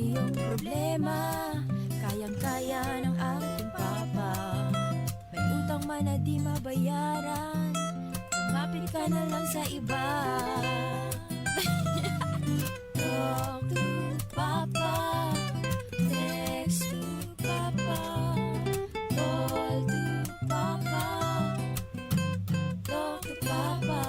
iyong problema, kayang-kaya ng ating papa. May utang man na di mabayaran, lumapit ka na lang sa iba. Talk to Papa, text to Papa, call to Papa, talk to Papa.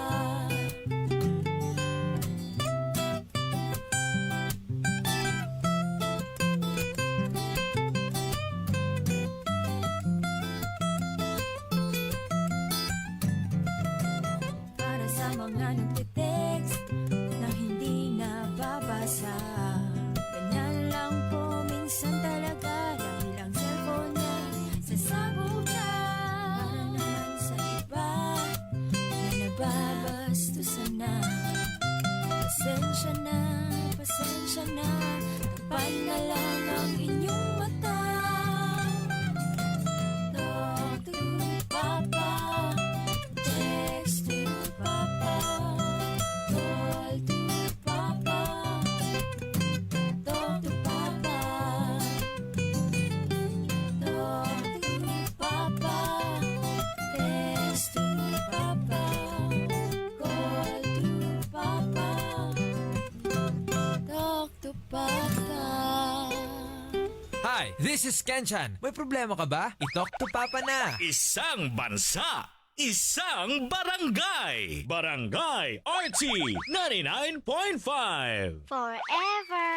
Para sa mga nagte-text na hindi nababasa, ganyan lang po minsan talaga, dahil ang cellphone niya sasabog na. Para naman sa iba na nababastusan na, pasensya na, tapan na lang ang inyong mata. Talk to Papa, text to Papa, call to Papa, talk to Papa, talk to Papa, text to Papa, call to Papa, talk to Papa. Hi, this is Kenchan. May problema ka ba? I-talk to Papa na. Isang bansa, isang barangay. Barangay RT 99.5. Forever.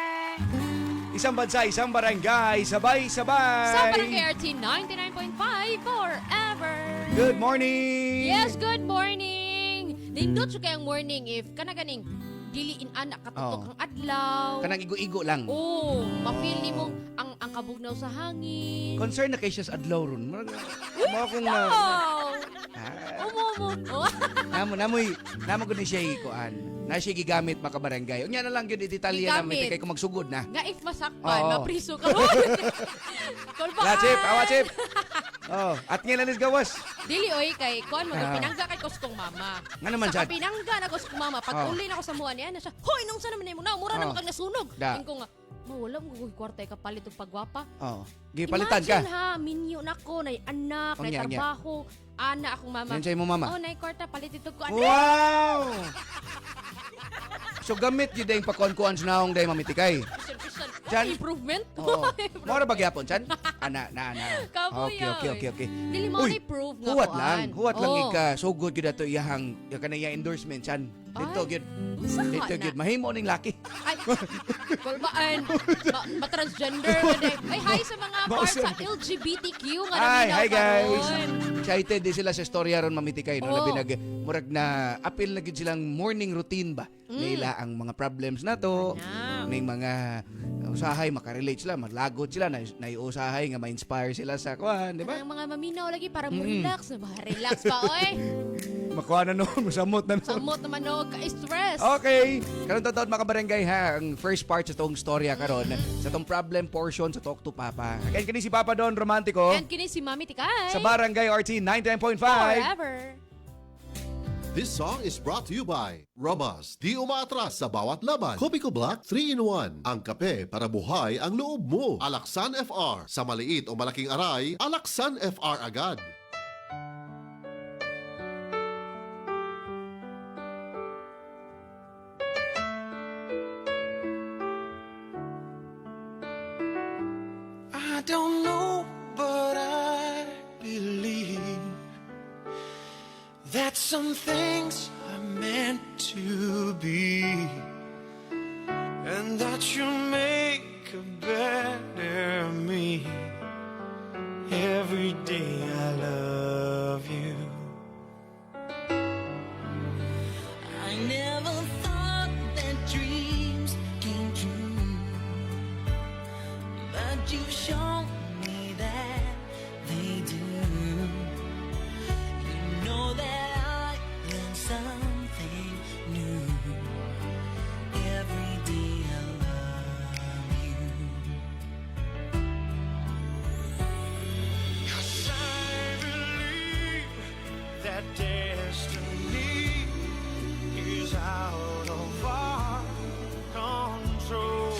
Isang bansa, isang barangay, sabay-sabay. Sa Barangay RT 99.5 forever. Good morning! Yes, good morning. Nindot siya kayang morning if kanaganing diliin anak katutok Oo. ang adlaw. Kanang igo-igo lang. Oh, mapil ni mo ang kabugnaw sa hangin. Concern na kay siya sa adlaw ron. Mo akong Oh! Umumo. Oh. namo gud ni siya ikuan. Na siya gigamit makabarangay. Unya na lang gyud ititalya Gigamit. namin kay kung magsugod na. Nga if masakpan, Oo. mapriso ka. Kulbaan. La chip, awa chip. Oh, at ngayon anis gawas. Dili oy kay kon mo Ah. pinangga kay kos kong mama. Nga naman Sa sad. pinangga na kos kong mama. Pag Oh. uli na ako sa muha niya na siya. Hoy nung sa naman mo na mura Oh. naman kag nasunog. Da. Tingko nga. Mawala mo gugoy kwarta ka palit og pagwapa. Oh, gipalitan ka. Imagine ha, minyo na ko, nay anak, nay Unya, unya. trabaho, ana akong mama. Yan sa'yo mo, mama. Oh, nay kwarta palit ito ko. Wow! So gamit gyud ang pakuan-kuan sa naong day mamitikay. Jan. Improvement. Oo. Mora ba gyapon chan? Ana. Kabuya, Okay. Dili mo Uy, ni prove nga Huwat kuan. lang. Huwat lang Oh. ika. So good gyud ato iyahang kanaya endorsement chan. Dito Ay, gyud. usa ka Dito na? gyud mahimo ning laki. Ay, kulbaan. Ba-transgender. Ay, hi sa mga part sa LGBTQ nga Ay, naminaw hi guys. karon. Excited din sila sa storya ron mamitikay no. Oo. Labi nag murag na apil na gyud silang morning routine ba. Nila ang mga problems nato. Ano? Ning mga usahay makarelate sila, maglagot sila na usahay nga ma-inspire sila sa kuan, di ba? Ang mga maminaw lagi para mo relax. Relax pa, oy. Makuha na noon, masamot na noon. Samot naman no, ka-stress. Okay, karon tawd mga barangay ha, ang first part sa tong storya karon sa tong problem portion sa Talk to Papa. Again kini si Papa Don Romantico And kini si Mami Tikay. sa Barangay RT 99.5. Forever. This song is brought to you by Robust. Di umaatras sa bawat laban. Kopiko Black 3-in-1. Ang kape para buhay ang loob mo. Alaksan FR. Sa maliit o malaking aray, Alaksan FR agad. I don't know, but I believe that some things are meant to be, and that you'll make a better me. Every day I love you. I never thought that dreams came true, but you've shown me that they do. You know that I learned something new. Every day I love you. 'Cause I believe that destiny is out of our control.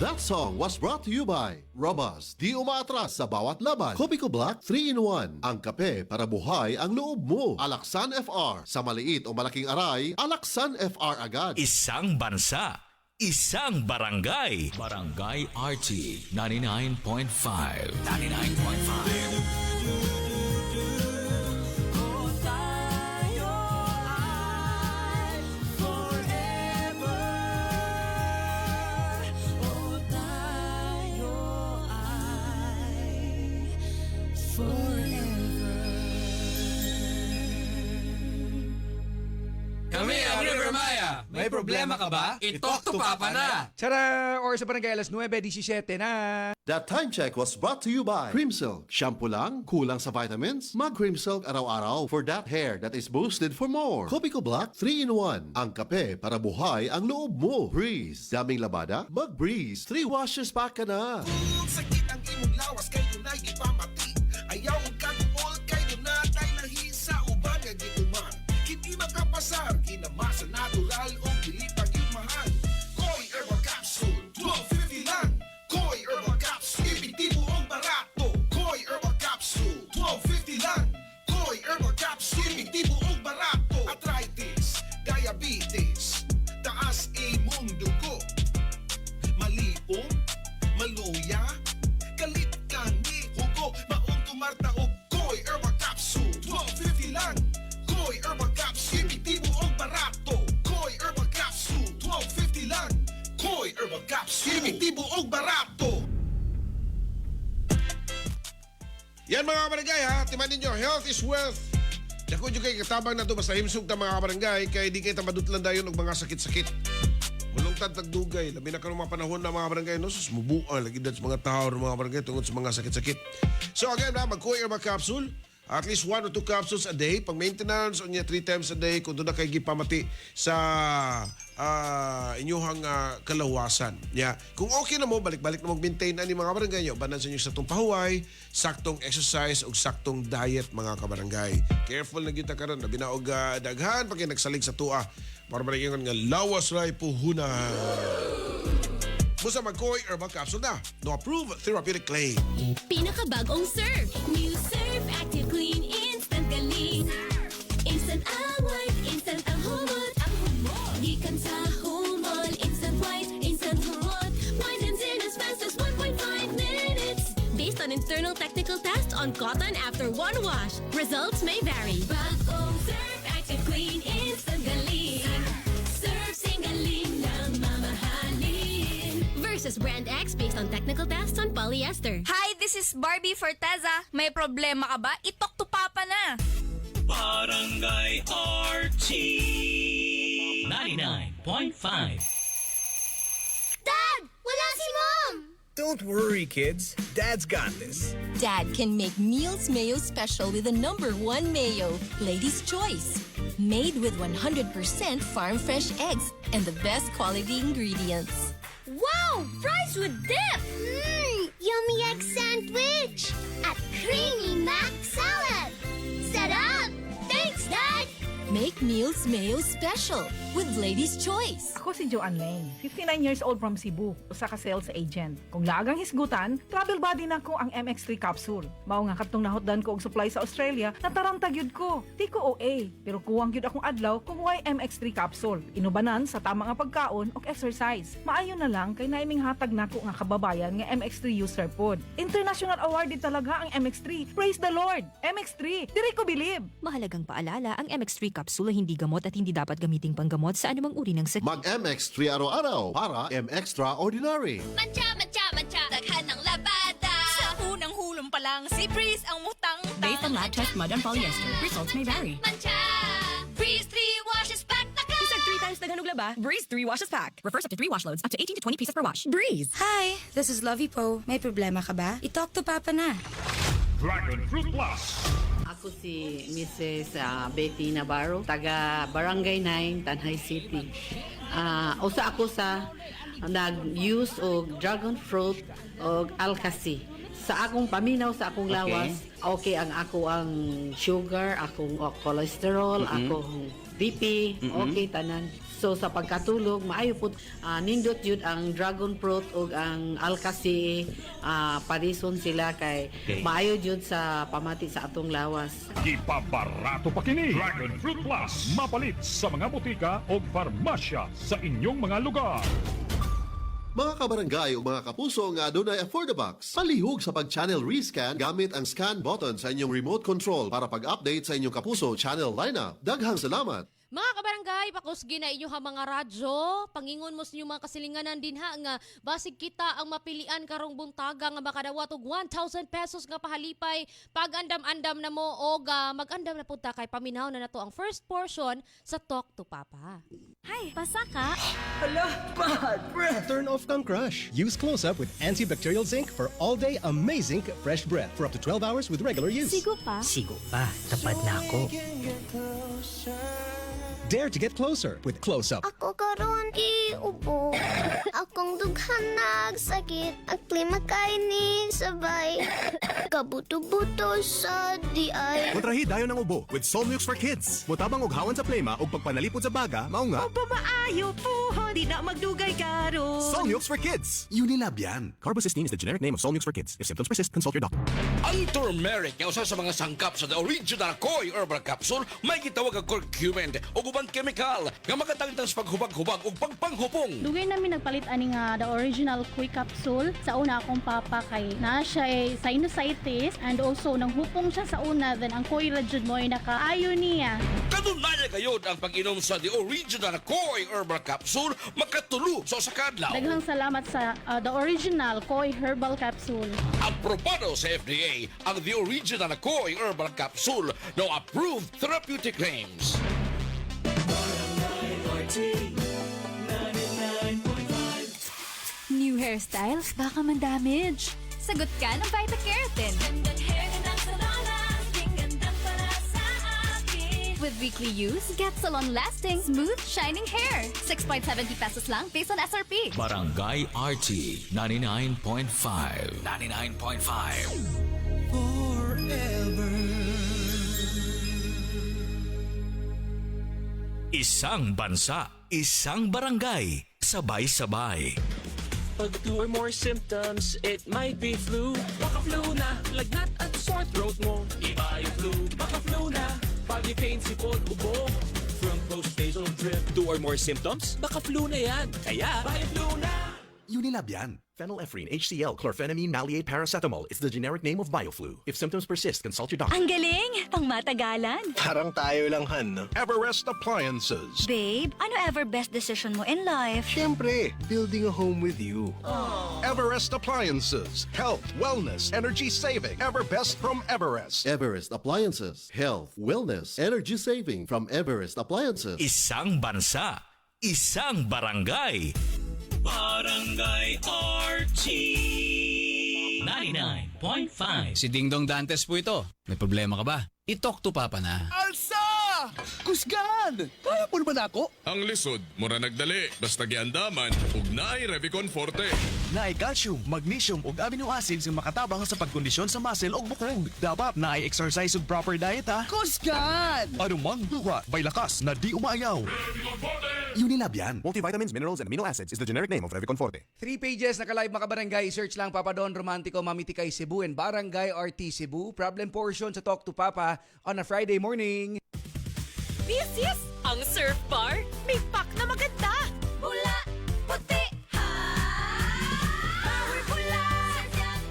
That song was brought to you by Robust, di umaatras sa bawat laban. Kopiko Black 3-in-1. Ang kape para buhay ang loob mo. Alaksan FR. Sa maliit o malaking aray, Alaksan FR agad. Isang bansa, isang barangay. Barangay RT 99.5. 99.5. Kami ang River Maya. May problema ka ba? I-talk to Papa na. Tara! Or sa barangay alas 9:17 na. That time check was brought to you by Cream Silk. Shampoo lang? Kulang sa vitamins? Mag Cream Silk araw-araw for that hair that is boosted for more. Kopiko Black 3-in-1. Ang kape para buhay ang loob mo. Breeze. Daming labada? Mag Breeze. 3 washes pack ka na. Kung sakit ang imong lawas, kayo na'y ipamati. Ayaw ang kagumol, kayo na tayo nahisa uban nga gituman. Hindi makapasar, kinamasa natural o dili pag mahal. Koi Herbal Capsule, 12.50 lang. Koi Herbal Capsule, epektibo ang barato. Koi Herbal Capsule, 12.50 lang. Koi Herbal Capsule, epektibo ang barato. Arthritis, diabetes, taas imong dugo. Malipong, maluya, kalit ka ni hugo. Maong tumarta o Koi Herbal Capsule, 12.50 lang. Koi Herbal Capsule, epektibo ang barato. Koi Herbal Capsule, 12.50 lang. Koi Herbal Capsule, epektibo ang barato. Yan mga kabarangay ha, timan ninyo, health is wealth. Dako nyo kayo katabang na ito, basta himsog ta mga kabarangay, kaya di kayo tamadutlan dayon ng mga sakit-sakit. Mulungtad tagdugay, labi na karong mga panahon na mga barangay, no? Sus, mubuan, lagi dahil sa mga tao ng mga barangay tungkol sa mga sakit-sakit. So again, mag-Koi Herbal Capsule. At least 1 or 2 capsules a day. Pag maintenance, o niya 3 times a day, kung doon na kayo gipamati sa inyong kalawasan. Yeah. Kung okay na mo, balik-balik na mag-maintain na ni mga barangay nyo. Banan sa inyo sa itong pahuway, saktong exercise, o saktong diet, mga kabarangay. Careful na kita karon, labi na og daghan, pag nagsalig sa tua. Para balikin nga lawas ray puhuna. Musa mag-Koi Herbal Capsule na. No approved therapeutic claim. Pinakabagong Surf. New Surf Active Clean Instant Galing. Instant white, instant ang humot. Ang humot. Gikan sa humot. Instant white, instant humot. Whitens in as fast as 1.5 minutes. Based on internal technical tests on cotton after one wash. Results may vary. Bagong Surf Active Clean Instant Galing. Surf Singaling ng mamahalin. Versus Brand X based on technical tests on polyester. Hi, this is Barbie Forteza. May problema ka ba? I-talk to Papa na. Barangay RT 99.5. Dad! Wala si Mom! Don't worry, kids. Dad's got this. Dad can make Meals Mayo Special with the #1 mayo, Lady's Choice. Made with 100% farm fresh eggs and the best quality ingredients. Wow! Fries with dip! Yummy egg sandwich! At creamy mac salad! Sarap! Thanks, Dad! Make Meals Mayo Special with Lady's Choice. Ako si Joanne Lane, 59 years old from Cebu, usa ka sales agent. Kung lagang hisgutan, travel buddy na ko ang MX3 capsule. Mao nga katong nahotdan ko og supply sa Australia, nataranta gyud ko. Di ko OA, pero kuwang gyud akong adlaw kung why MX3 capsule. Inubanan sa tama nga pagkaon og exercise. Maayo na lang kay naiming hatag nako nga kababayan nga MX3 user pod. International awarded talaga ang MX3. Praise the Lord! MX3, diri ko believe. Mahalagang paalala, ang MX3 capsule ay hindi gamot at hindi dapat gamiting panggamot sa anumang uri ng sakit. Mag-MX3 araw-araw para M-Extraordinary. Mancha, mancha, mancha! Daghan ng labada! Sa unang hulong pa lang, si Breeze ang mutang-tang. Based on lab test mud and polyester, results may vary. Mancha! Breeze 3 washes pack na ka! Isang 3 times daghan og laba, Breeze 3 washes pack. Refers up to 3 wash loads, up to 18 to 20 pieces per wash. Breeze! Hi, this is Lovey Po. May problema ka ba? I-talk to Papa na. Dragon Fruit Plus. Ako si Mrs. Betty Navarro, taga Barangay 9, Tanay City. Usa ako sa nag-use og dragon fruit og alkasi. Sa akong paminaw, sa akong lawas, okay ang ako ang sugar, akong cholesterol, akong BP, okay tanan. So sa pagkatulog maayo pud nindot yun ang dragon fruit ug ang alkasi parison sila kay maayo yun sa pamati sa atong lawas. Ipabarato pa kini Dragon Fruit Plus. Mapalit sa mga butika o farmasya sa inyong mga lugar. Mga kabarangay o mga kapuso nga adunay Affordabox, palihog sa pag-channel rescan gamit ang scan button sa inyong remote control para pag-update sa inyong kapuso channel lineup. Daghang salamat! Mga kabarangay, pakusgi na inyo ha mga radyo. Pangingon mo sa inyong mga kasilinganan din ha nga basig kita ang mapilian karong buntaga nga makadawat og 1,000 pesos nga pahalipay pag andam-andam na mo o mag-andam na punta kay paminaw na nato ang first portion sa Talk to Papa. Hi, pasaka. Hala, bad breath. Turn off kang crush. Use Close-Up with antibacterial zinc for all-day amazing fresh breath for up to 12 hours with regular use. Sigo pa. Sigo pa. Tapad na ako. Dare to get closer with Close-Up. Ako karon iubo. Akong dughan nagsakit. Ang klima kaining sabay. Kabuto-buto sa diay. Kontrahi dayon ng ubo with Solmux for Kids. Mutabang og hawan sa plema ug pagpanalipod sa baga, mao nga. Opo, maayo po. Di na magdugay karon. Solmux for Kids. Unilab yan. Carbocysteine is the generic name of Solmux for Kids. If symptoms persist, consult your doctor. Ang turmeric nga usa sa mga sangkap sa the original Koi Herbal Capsule may gitawag ang curcumin o ubang chemical nga makatangtang sa paghubag-hubag o pagpanghupong. Dugay namin nagpalit ani nga the original Koi capsule sa una akong papa kay na siya sinusitis and also nang hupong siya sa una then ang Koi ra jud mo ay nakaayo niya. Kanunay kayod ang pag-inom sa the original Koi Herbal Capsule makatulo sa usa ka adlaw. Daghang salamat sa the original Koi herbal capsule. Aprobado sa FDA ang the original Koi Herbal Capsule no approved therapeutic claims. New hairstyles, baka man-damage. Sagot ka ng Vita-Keratin. With weekly use, get salon-lasting, smooth, shining hair. 6.70 pesos lang based on SRP. Barangay RT 99.5. 99.5. Isang bansa, isang barangay, sabay-sabay. Pag 2 or more symptoms, it might be flu. Baka flu na, lagnat at sore throat mo. Iba yung flu, baka flu na. Body pain, sipon, ubo. From post-nasal drip. 2 or more symptoms, baka flu na yan. Kaya, baka flu na. Unilab yan. Phenylephrine, HCl, chlorphenamine, maleate, paracetamol. It's the generic name of BioFlu. If symptoms persist, consult your doctor. Ang galing! Pang matagalan. Parang tayo lang, Han, no? Everest Appliances. Babe, ano ever best decision mo in life? Siyempre, building a home with you. Everest Appliances. Health, wellness, energy saving. Ever best from Everest. Everest Appliances. Health, wellness, energy saving from Everest Appliances. Isang bansa, isang barangay. Barangay RT 99.5. Si Dingdong Dantes po ito. May problema ka ba? I-talk to Papa na. Alsa! Kusgan! Kaya po naman ako? Ang lisod, mura nagdali. Basta giandaman, ug naay Revicon Forte. Naay calcium, magnesium ug amino acids nga makatabang sa pagkondisyon sa muscle ug bukog. Dapat naay exercise ug proper diet ha. Kusgan! Anumang duwa, may lakas na di umaayaw. Unilab yan. Multivitamins, minerals, and amino acids is the generic name of Revicon Forte. 3 pages naka-live mga barangay. Search lang Papa Don Romantico Mamitikay Cebu and Barangay RT Cebu. Problem portion sa Talk to Papa on a Friday morning. This is ang Surf Bar. May pack na maganda. Pula, puti, ha. Power pula,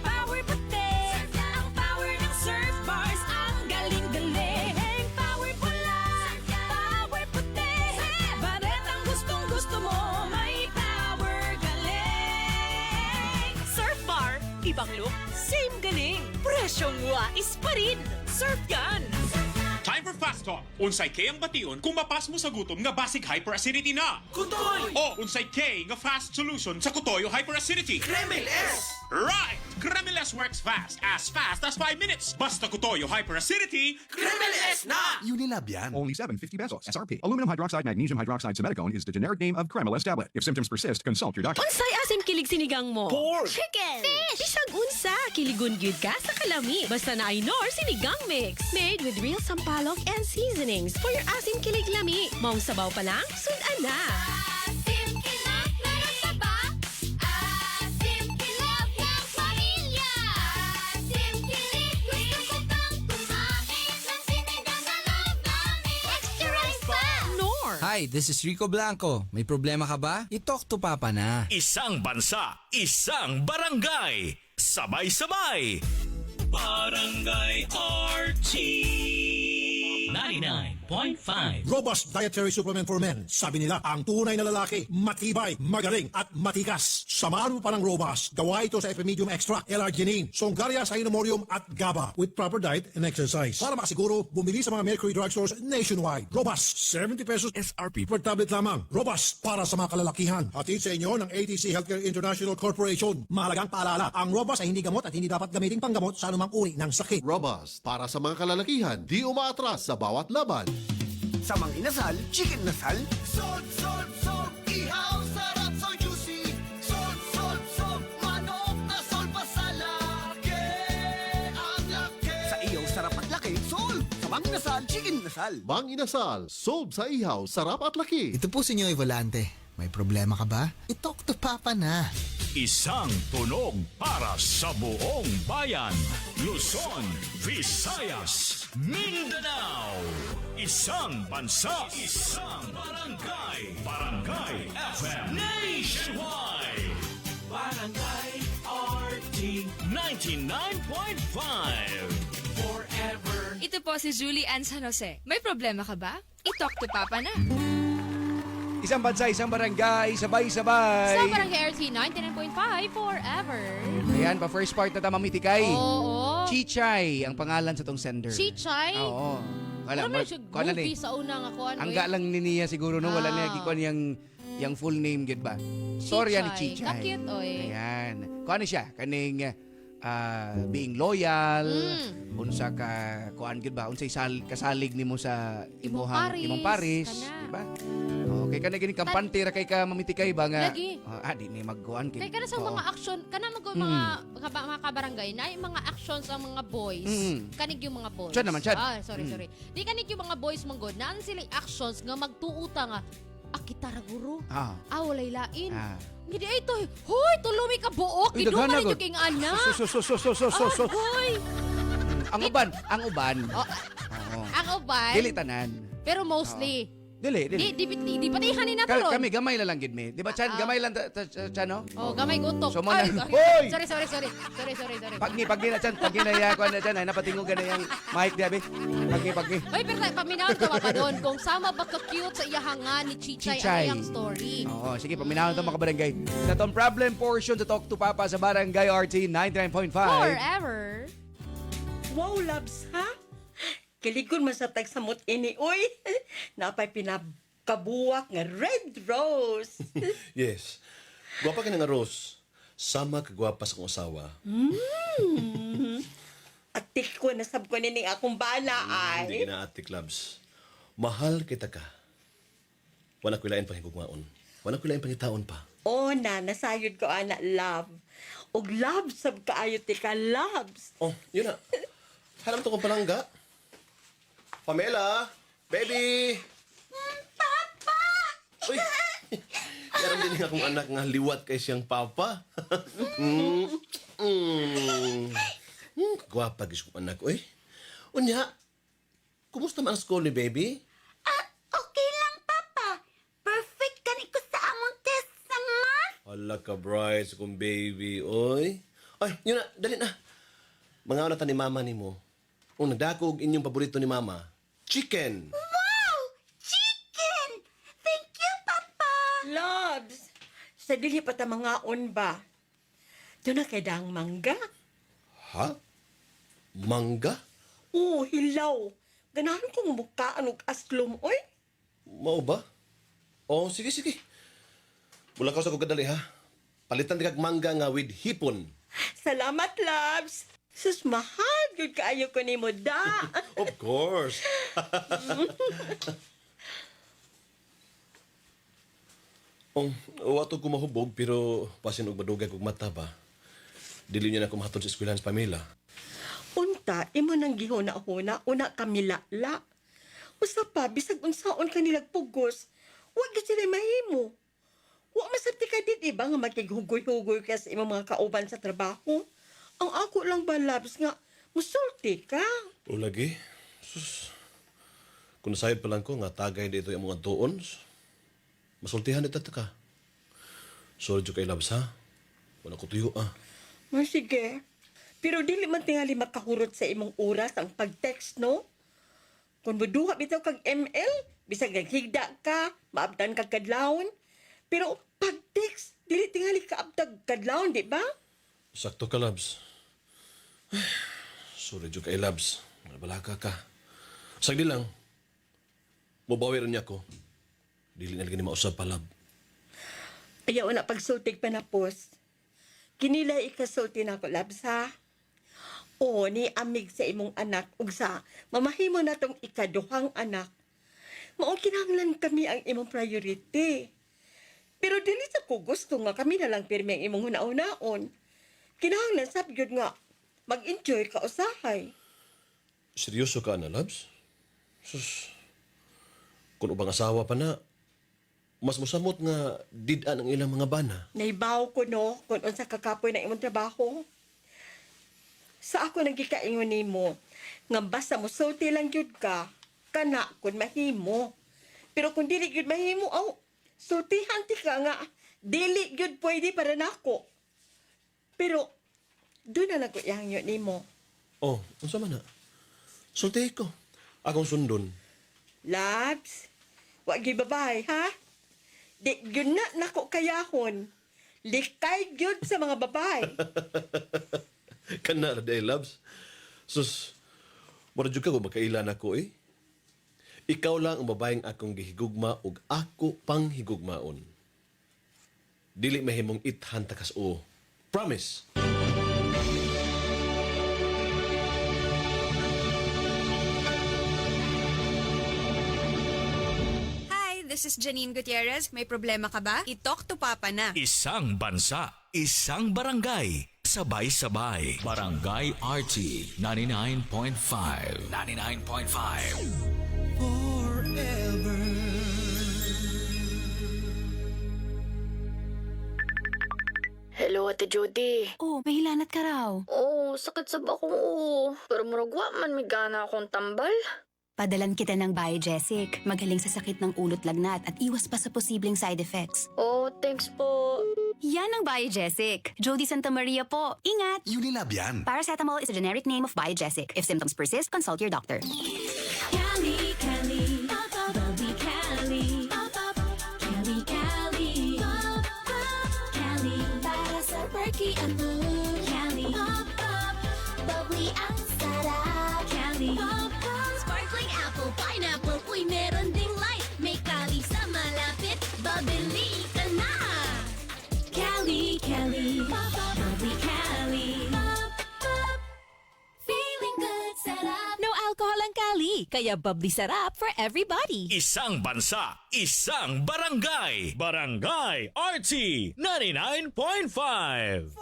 power puti. Ang power ng Surf Bars, ang galing-galing. Power pula, power puti. Baret ang gustong-gusto mo, may power galing. Surf Bar. Ibang look, same galing. Presyong wais pa rin. Surf Gun. Time for Fast Talk. Unsay K ang bation kung mapas mo sa gutom nga basic hyperacidity na. Kutoy! O unsay K nga fast solution sa kutoyo hyperacidity. Kremel S! Right! Kremel S works fast as 5 minutes. Basta kutoyo hyperacidity, Kremel S na! Unilab yan. Only 750 pesos. SRP. Aluminum hydroxide magnesium hydroxide simethicone is the generic name of Kremeles tablet. If symptoms persist, consult your doctor. Unsay asim kilig sinigang mo? Pork! Chicken, Fish. Bisag unsa. makiligon gyud ka sa kalami. Basta na ay Nor Sinigang Mix. Made with real sampalok and seasonings for your asim kilig lami. Maong sabaw pa lang, sudan na. Hi, this is Rico Blanco. May problema ka ba? I-talk to Papa na. Isang bansa, isang barangay. Sabay-sabay. Barangay RT 99.5. Robust Dietary Supplement for Men. Sabi nila, ang tunay na lalaki, matibay, magaling at matikas. Samahan mo pa ng Robust. Gawa ito sa Epimedium Extract, L-Arginine, Songaria Cynomorium at GABA with proper diet and exercise. Para makasiguro, bumili sa mga Mercury Drugstores nationwide. Robust, 70 pesos SRP per tablet lamang. Robust, para sa mga kalalakihan. Hatid sa inyo ng ATC Healthcare International Corporation. Mahalagang paalala, ang Robust ay hindi gamot at hindi dapat gamitin panggamot sa anumang uri ng sakit. Robust, para sa mga kalalakihan, di umaatras sa bawat laban. Sa mga inasal, chicken nasal. Salt, salt, salt, ihaw, sarap, so juicy. Salt, salt, salt, manok na salt pa sa laki. Ang laki. Sa iyo, sarap at laki. Salt. Sa mga inasal, chicken nasal. Mang Inasal, sold sa ihaw, sarap at laki. Ito po si Nyoy Volante. May problema ka ba? I-talk to Papa na. Isang tunog para sa buong bayan. Luzon, Visayas, Mindanao. Isang bansa, isang barangay. Barangay FM Nationwide. Barangay RT 99.5. Forever. Ito po si Julie Ann San Jose. May problema ka ba? I-talk to Papa na. Isang bansa, isang barangay, sabay-sabay. Sa Barangay RT 99.5 forever. Ayan, pa first part na tamamitikay. Oo. Chichay ang pangalan sa tong sender. Chichay? Oo. Wala mo siya goofy sa unang ako. Ang galang ni niya siguro no, wala niya gikon yang full name gid ba? Storya ni Chichay. Kakit oy. Ayan. Kuan siya kaning being loyal, unsa ka kuan gid ba? Unsay kasalig nimo sa imong Paris, di ba? Okay, kana gini kampante ra kay ka mamitikay ba nga? Lagi. Di ni magkuan kay. Kay kana sa mga action, kana mga kabarangay na yung mga actions ang mga boys. Kanig yung mga boys. Siya naman, siya. Sorry. Di kanig yung mga boys manggod. Naan sila actions nga magtuuta nga kita ra guro. Walay lain. Hindi ay to. Hoy, tulumi ka buok. Iduma na yung king ana. Hoy. Ang uban. Ang uban. Dili tanan. Pero mostly. Dili. Di patihanin na to. Kami gamay lang gid mi. Di ba chan gamay lang chan no? Oh, gamay gutok. So, Ay, Hoy! Sorry. Pagni na chan, ya kuan na chan ay napatingog gani yang mic diabe. Pagni. Hoy, pero paminawon ka pa doon kung sama ba ka cute sa iyahangan ni Chichay ang iyang story. Oo, sige, paminawon to mga barangay. Sa tong problem portion to Talk to Papa sa Barangay RT 99.5. Forever. Wow, loves, ha? Kilikon man sa tagsamot ini, uy. Napay pinakabuwak nga red rose. Yes. Gwapa ka nga rose. Sama kagwapa sa kong asawa. Atik ko, nasab ko nini akong bala, ay. Hindi na atik, loves. Mahal kita ka. Wala ko ilain pangigugmaon. Wala ko ilain pangitaon pa. O na, nasayod ko, anak, love. Og love, sab kaayo tika, loves. Oh, yun na. Halam to kong palangga. Pamela! Baby! Papa! Uy! Meron din akong anak nga liwat kay siyang papa. Gwapa gis kong anak. Uy! Unya, kumusta man ang school ni baby? Okay lang, Papa. Perfect ka ni ko sa among test sa math. Hala ka, bright, kong baby. Uy! Ay, yun na, dali na. Mga na ni mama ni mo. Nagdako og inyong paborito ni mama. Chicken! Wow! Chicken! Thank you, Papa! Loves, sa dili pa ta mga on ba? Doon na kay dang mangga. Ha? Mangga? Oo, hilaw. Ganahan kong mukhaan og aslom, oy. Mao ba? Oh, sige. Mula ka sa kadali, ha? Palitan di kag mangga nga with hipon. Salamat, loves. Sus, mahal. Good kaayo ko ni mo, da. Of course. Wato ko mahubog, pero pasin og madugay kog mata ba? dili niya na kumahatod sa eskwelahan sa pamilya. Unta, imo nang gihuna-huna, una kami la. Usa pa, bisag unsaon ka nilag pugos, huwag ka sila mahimo. Huwag masabti ka din, iba nga makighugoy-hugoy ka sa imong mga kauban sa trabaho. Ang ako lang ba, Labs, nga musulti ka. O lagi, sus, kung nasayod pa lang ko nga tagay dito yung mga tuon, masultihan ito ka. Sorry kay Labs, ha? Wala ko tuyo, Sige. Pero dili man tingali makahurot sa imong oras ang pag-text, no? Kung buduha bitaw kag ML, bisag naghigda ka, maabdan kag kadlawon. Pero pag-text, dili tingali ka abdag kadlawon, di ba? Sakto ka, Labs. Sorry kay Labs. Balaka ka. Sagdi lang, mabawi rin niya ko. Dili na lagi mausap pa, Lab. Ayaw na pagsultig pa na, pos. Kinilay ikasulti na ko, Labs, ha? O, ni amig sa imong anak, ug sa mamahimo na tong ikaduhang anak. Maong kinahanglan kami ang imong priority. Pero dili sa ko gusto nga kami na lang pirmi ang imong hunaon. Kinahanglan sab gyud nga mag-enjoy ka usahay. Seryoso ka na, Labs? Sus, kung ubang asawa pa na, mas musamot nga didaan ang ilang mga bana. Naibaw ko, no, kung unsa kakapoy na imong trabaho. Sa ako nang gikaingon nimo, nga basta mo sulti lang gyud ka, kana kun mahimo. Pero kung dili gyud mahimo, sultihan ti ka nga, dili gyud pwede para nako. Pero, doon na lang ko ihangyo nimo. Oh, unsa man na? Sulti ko. Akong sundon. Labs, wag gyud babae, ha? Di gyud na nako kayahon. Likay gyud sa mga babae. Kana na day, Labs. Sus, mura jud ka kung magkailan ako, eh. Ikaw lang ang babaeng akong gihigugma ug ako pang higugmaon. Dili mahimong ithan takas o. Promise. Hi, this is Janine Gutierrez. May problema ka ba? I-talk to Papa na. Isang bansa, isang barangay, sabay-sabay. Barangay RT 99.5. 99.5. Hello, Ate Jody. Oh, mahilanat ka raw. Oo, sakit sa bakong Pero muragwa man may gana akong tambal. Padalan kita ng Biogesic. Magaling sa sakit ng ulot lagnat at iwas pa sa posibleng side effects. Oh, thanks po. Yan ang Biogesic. Jody Santa Maria po. Ingat! Unilab yan. Paracetamol is a generic name of Biogesic. If symptoms persist, consult your doctor. Cali, Cali, pop, pop, bubbly Cali, pop, pop, Cali, Cali, pop, pop, Cali, para sa perky ang mood. Cali, pop, pop, bubbly ang sarap. Cali, pop, pop, sparkling apple, pineapple, uy, meron ding light. May Cali sa malapit, babili ka na. Cali, Cali, pop, pop, bubbly Cali, pop, pop, feeling good, sarap. No alcohol ang Cali, kaya bubbly sarap for everybody. Isang bansa, isang barangay. Barangay RT 99.5.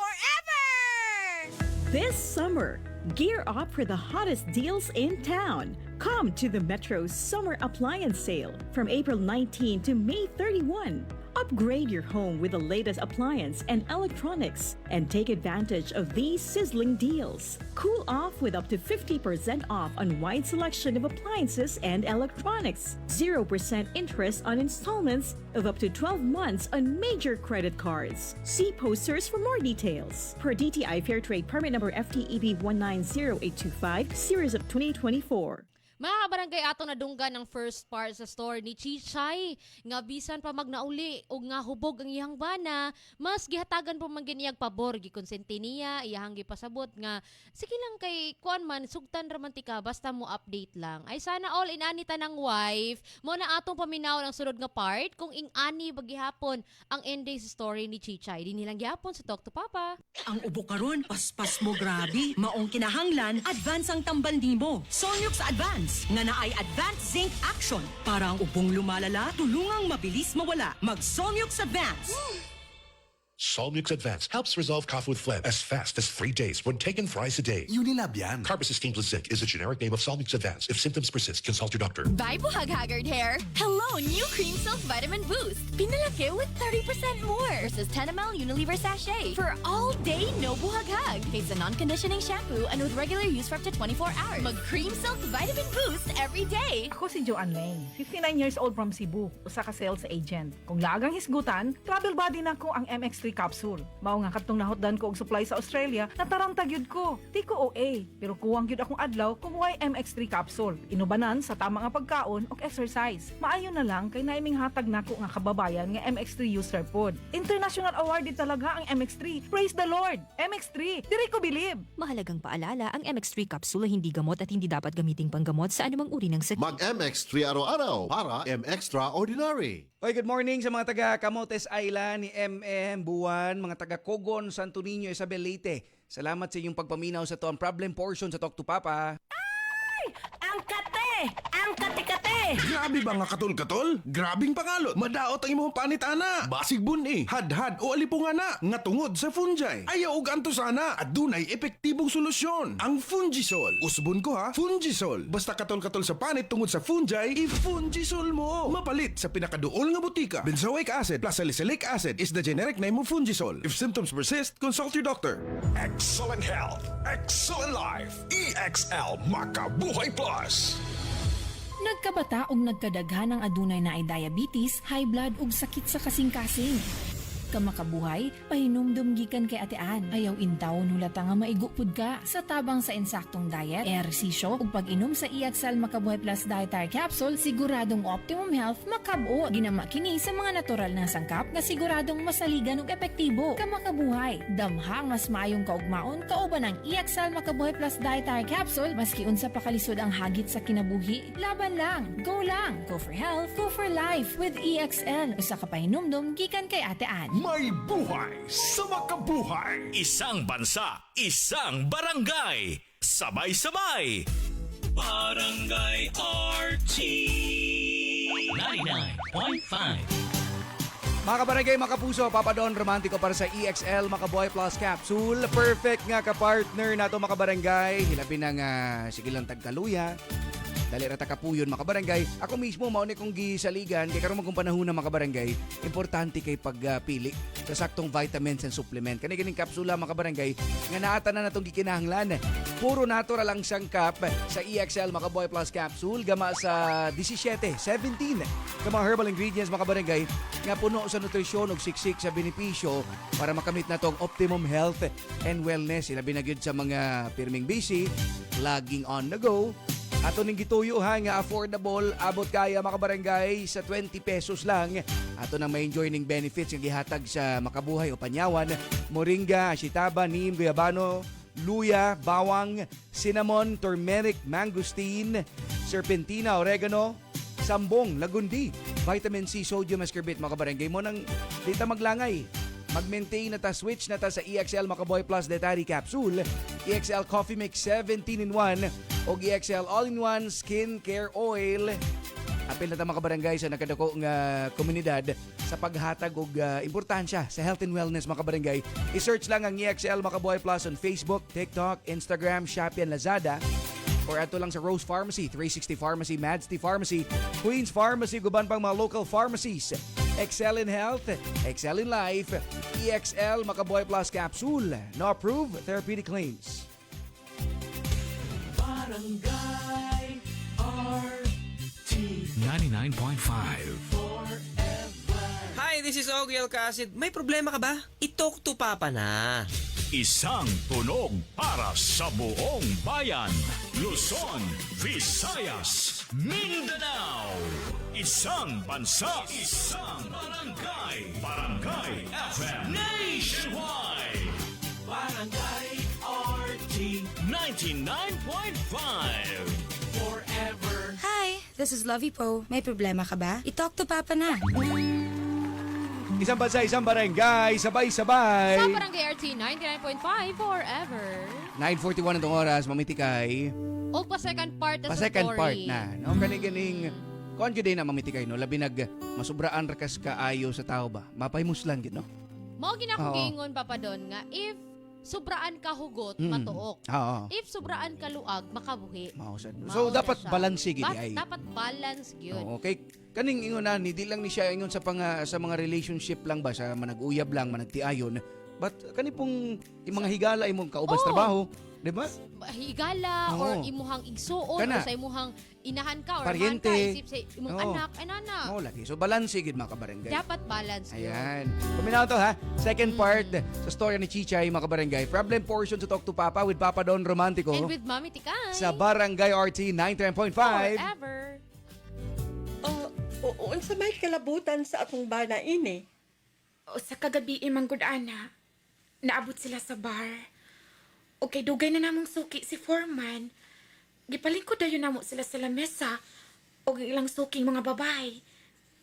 This summer, gear up for the hottest deals in town. Come to the Metro Summer Appliance Sale from April 19 to May 31. Upgrade your home with the latest appliance and electronics and take advantage of these sizzling deals. Cool off with up to 50% off on wide selection of appliances and electronics. 0% interest on installments of up to 12 months on major credit cards. See posters for more details. Per DTI Fair Trade Permit Number FTEB 190825, Series of 2024. Mga barangay ato na dunggan ng first part sa store ni Chichay. Nga bisan pa magnauli o nga hubog ang iyang bana, mas gihatagan pa man giniyag pabor, gikonsente niya, iyahang gipasabot nga, sige lang kay kuan man, sugtan romantika, basta mo update lang. Ay sana all inanita ng wife, mo na atong paminaw ng sunod nga part, kung ing-ani bagihapon ang ending sa story ni Chichay. Di nilang gihapon sa Talk to Papa. Ang ubo karon, paspas mo grabe. Maong kinahanglan, advance ang tambal nimo. Sonyok sa advance. Nga naay advanced zinc action. Para ang ubong lumalala, tulungang mabilis mawala. Mag-Sonyok sa advance. Solmux Advance helps resolve cough with phlegm as fast as 3 days when taken thrice a day. Unilab yan. Carbacysteine plus zinc is a generic name of Solmux Advance. If symptoms persist, consult your doctor. Bye, Buhag Haggard Hair! Hello, new Cream Silk Vitamin Boost. Pinalaki with 30% more versus 10 ml Unilever sachet for all day no buhag-hag. It's a non-conditioning shampoo and with regular use for up to 24 hours. Mag Cream Silk Vitamin Boost every day. Ako si Joanne Lane, 59 years old from Cebu, usa ka sales agent. Kung lagang hisgutan, travel buddy na ko ang MX3 capsule. Mao nga katong nahotdan ko og supply sa Australia, nataranta gyud ko. Di ko OA, pero kuwang gyud akong adlaw kumuhay MX3 capsule. Inubanan sa tama nga pagkaon ug exercise. Maayo na lang kay naiming hatag nako nga kababayan nga MX3 user pod. International awarded talaga ang MX3. Praise the Lord! MX3, diri ko bilib. Mahalagang paalala, ang MX3 capsule ay hindi gamot at hindi dapat gamiting panggamot sa anumang uri ng sakit. Mag-MX3 araw-araw para M-Extraordinary. Okay, good morning sa mga taga Camotes Island, ni MM, Buwan, mga taga Cogon, Santo Niño, Isabel Leyte. Salamat sa inyong pagpaminaw sa to ang problem portion sa Talk to Papa. Ang kate! Ang kate-kate! Grabe ba nga katol-katol? Grabing pangalot. Madaot ang imong panit ana. Basig buni, hadhad o alipungana nga tungod sa fungi. Ayaw og anto sana at dunay epektibong solusyon. Ang Fungisol. Usbon ko ha, Fungisol. Basta katol-katol sa panit tungod sa fungi, i-Fungisol mo. Mapalit sa pinakaduol nga butika. Benzoic acid plus salicylic acid is the generic name of Fungisol. If symptoms persist, consult your doctor. Excellent health, excellent life. EXL Makabuhay Plus. Nagkabata og nagkadaghan ng adunay na ay diabetes, high blood ug sakit sa kasing-kasing. Kamakabuhay, pahinumdum gikan kay atean. Ayaw intaw nulata nga maigupod ka sa tabang sa insaktong diet, ehersisyo ug pag-inom sa EXL Makabuhay Plus Dietary Capsule, siguradong optimum health makab-o. Ginama kini sa mga natural na sangkap nga siguradong masaligan ug epektibo. Kamakabuhay, damhang mas maayong kaugmaon kauban ang EXL Makabuhay Plus Dietary Capsule maski unsa pa kalisod ang hagit sa kinabuhi. Laban lang, go for health, go for life with EXL. Usa ka pahinumdum gikan kay atean. May buhay sa makabuhay. Isang bansa, isang barangay. Sabay-sabay. Barangay RT 99.5. Mga kabarangay, mga kapuso, Papa Don Romantico para sa EXL Makabuhay Plus Capsule. Perfect nga ka-partner nato mga kabarangay. Hilabi ng sigilang tagkaluya. Dali rata kapuyon mga kabarangay. Ako mismo mauni kong gisaligan kay karon magkong panahon mga kabarangay. Importante kay pagpili sa saktong vitamins and supplement. Kani-ganing kapsula mga kabarangay nga naata na natong gikinahanglan. Puro natural ang sangkap sa EXL Makabuhay Plus Capsule gama sa 17 ka mga herbal ingredients mga kabarangay nga puno sa nutrisyon ug siksik sa benepisyo para makamit natong optimum health and wellness. Ilabi na gyud sa mga pirming busy, laging on the go. Ato ning gituyo ha nga affordable, abot kaya mga kabarangay sa 20 pesos lang. Ato nang ma-enjoy ning benefits nga gihatag sa Makabuhay o Panyawan, moringa, ashitaba, neem, guyabano, luya, bawang, cinnamon, turmeric, mangosteen, serpentina, oregano, sambong, lagundi, vitamin C, sodium ascorbate mga kabarangay mo nang dita maglangay. Mag-maintain na ta, switch na ta sa EXL Makabuhay Plus Dietary Capsule, EXL Coffee Mix 17-in-1 o EXL All-in-1 Skin Care Oil. Apil na ta mga kabarangay sa nakadako nga komunidad sa paghatag og importansya sa health and wellness mga kabarangay. I-search lang ang EXL Makabuhay Plus on Facebook, TikTok, Instagram, Shopee and Lazada. Or ato lang sa Rose Pharmacy, 360 Pharmacy, Madsty Pharmacy, Queen's Pharmacy, guban pang mga local pharmacies. Excel in Health, Excel in Life, EXL Makabuhay Plus Capsule. No approved therapeutic claims. Barangay RT 99.5. Hi, this is Ogie Alcacid. May problema ka ba? I-talk to Papa na. Isang tunog para sa buong bayan. Luzon, Visayas, Mindanao. Isang bansa, isang barangay. Barangay FM Nationwide. Barangay RT 99.5. Forever. Hi, this is Lovey Po. May problema ka ba? I-talk to Papa na. Isang bansa, isang barangay, sabay-sabay. Sa Barangay RT 99.5 forever. 9:41 itong oras, mamitikay. O pa second part na sa Pa-second story. part na. No? Ganing kuan gyud na mamitikay no, labi nag masubraan ra kas kaayo sa tao ba. Mapaymuslan gyud no. Mao gina akong Oo. giingon papa Don nga if sobraan ka hugot, Mm. matuok. Oo. If sobraan ka luag, makabuhi. Mausad. Mao So na dapat siya. balance gid ay. Dapat balance gyud. Oo, okay. Kaning ingon na di lang ni siya ingon sa sa mga relationship lang ba sa manag-uyab lang, managtiayon. But kani pong mga higala imong kauban sa Oo. trabaho, di ba? Higala Oo. or imuhang igsuon Kana. or sa imuhang inahan ka or Paryente. man ka isip sa imong Oo. anak ay nana. Mao lagi. So balance gid mga kabarangay. Dapat balance gyud. Ayan. Kuminaw to ha. Second part sa storya ni Chichay mga kabarangay. Problem portion to Talk to Papa with Papa Don Romantico. And with Mami Tikay. Sa Barangay RT 99.5. Forever. Unsa may kalabutan sa akong bana ini? O sa kagabi imang ana, naabot sila sa bar. O kay dugay na namong suki si Foreman. Gipalingkod dayon namo sila sa lamesa. O ilang suking mga babae.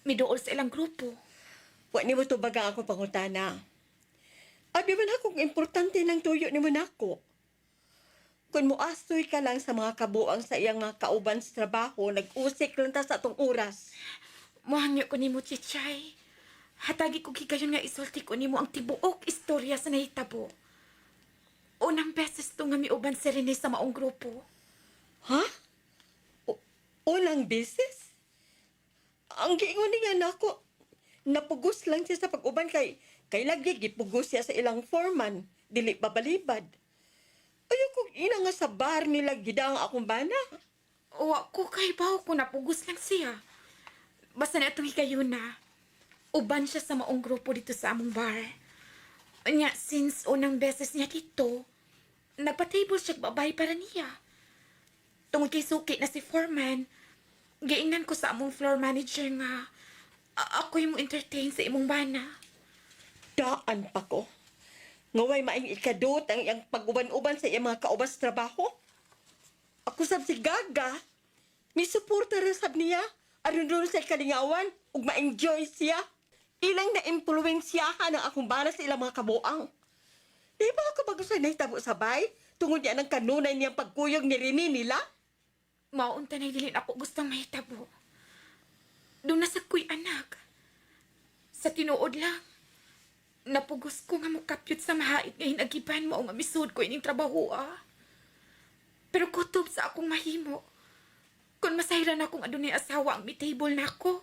Miduol sa ilang grupo. Wa nimo to baga ako pangutana. Abi man akong importante ng tuyo nimo nako. Kung muastoy ka lang sa mga kabuang sa iyang mga kauban sa trabaho, nag-usik lang ta sa atong oras. Muhangyo ko nimo, Chichay. Hatagi ko gigayon nga isulti ko nimo ang tibuok istorya sa nahitabo. Unang beses to nga miuban si Rene sa maong grupo. Ha? Unang beses? Ang giingon niya nako, napugos lang siya sa pag-uban kay lagi gipugos siya sa ilang foreman, dili babalibad. Ayaw kong ina nga sa bar nila gidang akong bana. Wa ko kay baw ko napugos lang siya. Basta na itong hikayon na, uban siya sa maong grupo dito sa among bar. Nya, since unang beses niya dito, nagpa-table siya babay para niya. Tungod kay suki na si Foreman, giingnan ko sa among floor manager nga, ako yung entertain sa imong bana. Daan pa ko. Ngaway maing ikadot ang iyang pag-uban-uban sa iyang mga kaubas trabaho. Ako sab si Gaga. May suporta rin sab niya. Aron doon sa kalingawan, ug ma-enjoy siya. Ilang na-impluensyahan ang akong bala sa ilang mga kabuang. Di ba ako bago sa nahitabo sabay? Tungod niya ng kanunay niyang pagkuyog ni Rene nila? Maunta na dilin ako gustong mahitabo. Doon na sa kuy anak. Sa tinuod lang, napugos ko nga mukapyot sa mahait ngayon agiban mo ang amisod ko ining trabaho Pero kutob sa akong mahimo. Kung masahiran akong adunay asawa ang may table na ako,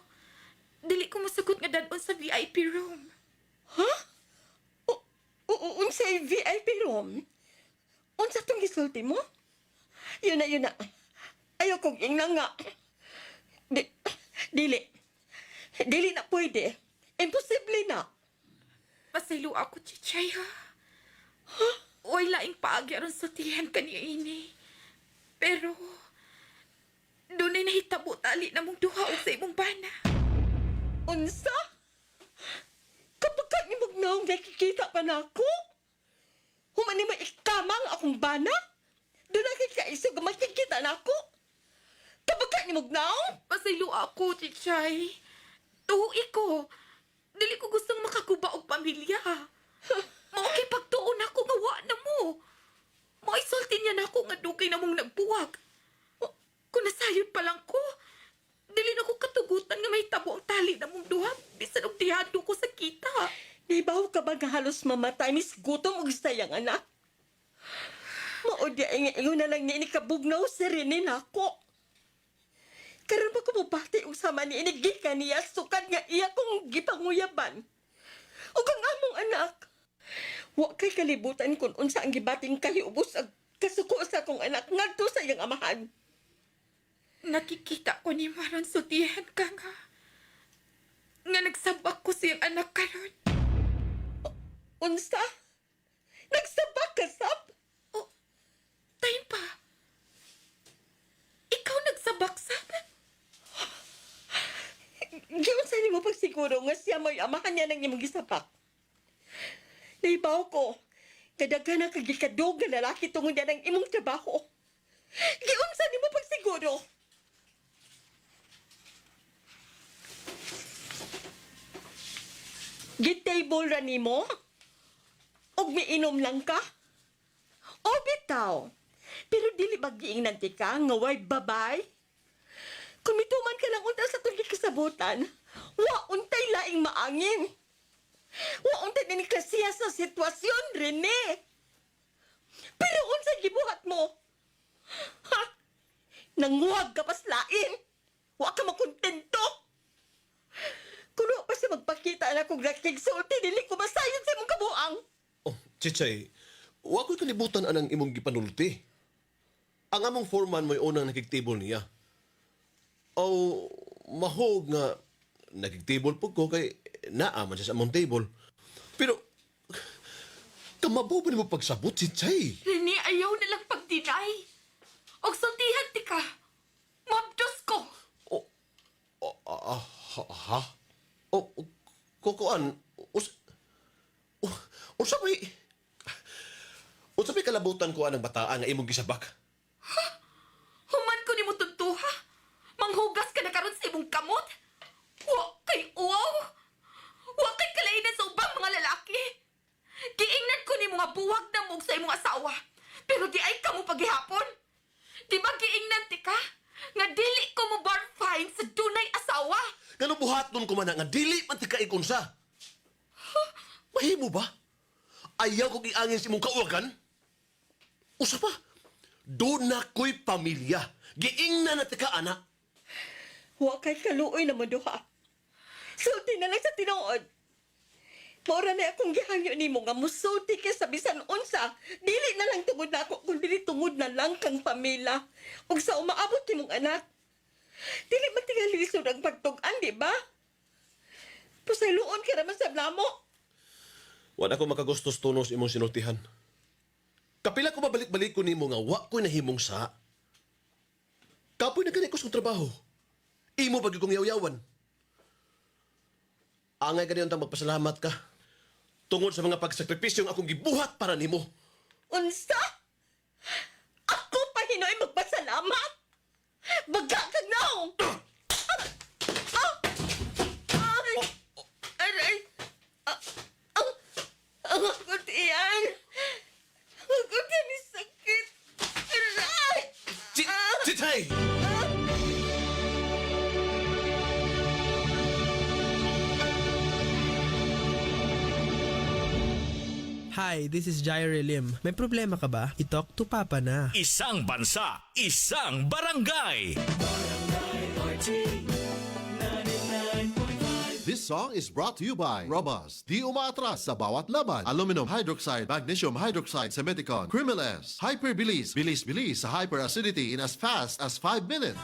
dili ko masagot nga dadon sa VIP room. Ha? Unsay VIP room? Unsa tong gisulti mo? Yun na. Ayaw kong ingnan nga. Dili. Dili na pwede. Imposible na. Pasaylo ako, Chichay, ha? Ha? Way laing paagi aron sultihan kaniya ini. Pero, doon ay nahitabo tali na mong duha sa imong bana. Unsa? Kapag ka ni Magnaong nakikita pa na ako? Humani may ikamang akong bana? Doon nakikaiso makikita na ako? Kapag ka ni Magnaong? Pasaylo ako, Chichay. Tuhi ko. Dili ko gustong makakuba og pamilya. Maokay pagtuon ako nga wa na mo. Maisulti niya na ako nga dugay na mong nagbuwag. Kung nasayod pa lang ko, dili na ko katugutan nga may tabo ang tali na mong duha. Bisan og tihado ko sa kita. Naibaw ka ba nga halos mamatay mis gutom og sayang anak? Maod ya ingon na lang ni inikabugnaw sa Rene nako. Karon pa ko mabati og sama ni inigikan niya sukad nga iya kong gipanguyaban. Ug ang among anak, wa kay kalibutan kung unsa ang gibating kahiubos ag kasuko sa akong anak ngadto sa iyang amahan. Nakikita ko ni Maron sutihan ka nga. Nga nagsabak ko siyang anak karon. Unsa? Nagsabak ka, Sab? Oh, tayo pa. Ikaw nagsabak, Sab? Giyon sa nimo pagsiguro nga siya mo'y amahan niya ng imong gisapak. Naibaw ko, kadaghan ang kagikadog nga lalaki tungod niya ng imong trabaho. Giyon sa nimo pagsiguro. Gitable ra nimo? Og miinom lang ka? O bitaw, pero dili ba giingnan ti ka nga way babay? Kung mituman ka lang unta sa itong kasabutan, wa untay laing maangin. Waong tanin ni klasiya sa sitwasyon, Rene. Pero unsay gibuhat mo? Ha? Nanguwag ka paslain. Wa ka makontento. Kuno pa siya magpakita na kung nakigsulti, dili ko masayon sa imong kabuang. Oh, Chichay, wa ko'y kalibutan anang imong gipanulti. Ang among foreman mo'y unang nakigtable niya. O, mahog nga nakigtable po ko kay naaman siya sa among table. Pero, kamabubo ni mo pagsabot, Chichay. Rene, ayaw nilang pagdinay. Og sultihan ti ka. Mabdos ko. Ha? O, kukuan, usapay kalabutan ko anang bataan nga imong gisabak. Human ko ni mo tuntuha. Manghugas ka na karon sa imong kamot. Wa kay uwaw. Wa kay kalainan sa ubang mga lalaki. Giingnan ko ni mga buwag na mug sa imong asawa. Pero di ay kamo paghihapon. Di ba giingnan ti ka? Nga dili ko mo bar fine sa dunay asawa. Ngano buhaton ko man nga dili man ti kaikunsa. Mahimo ba? Ayaw kong iangin si mong kauwagan? Usa pa, doon na ko'y pamilya. Giingnan na ti ka, anak. Wa kay kaluoy na mo duha. Sulti na lang sa tinuod. Maura na akong gihangyo nimo nga musulti ka sa bisan unsa. Dili na lang tungod na ako, kung dili tungod na lang kang pamilya. Ug sa umaabot nimong anak. Dili man tingali lisod ang pagtug-an, di ba? Pasayloon ka naman sa blamo. Wala ko makagustos tunos imong sinultihan. Kapila ko mabalik-balik ko nimo nga wa ko'y nahimong sa. Kapoy na ganit ko sa trabaho. Imo pag kong yaw-yawan. Angay ganyan tang magpasalamat ka. Tungod sa mga pagsakripisyo nga akong gibuhat para nimo. Unsa? Ako pa hinoy magpasalamat? Baga ka now! Aray! Ang akot iyan! Ang akot yan ni sakit! Aray! Chichay! Hi, this is Jaire Lim. May problema ka ba? I-talk to Papa na. Isang bansa, isang barangay. This song is brought to you by Robust. Di umaatras sa bawat laban. Aluminum hydroxide, magnesium hydroxide, Semeticon, Crimeles, Hyperbilis, bilis-bilis sa hyperacidity in as fast as 5 minutes.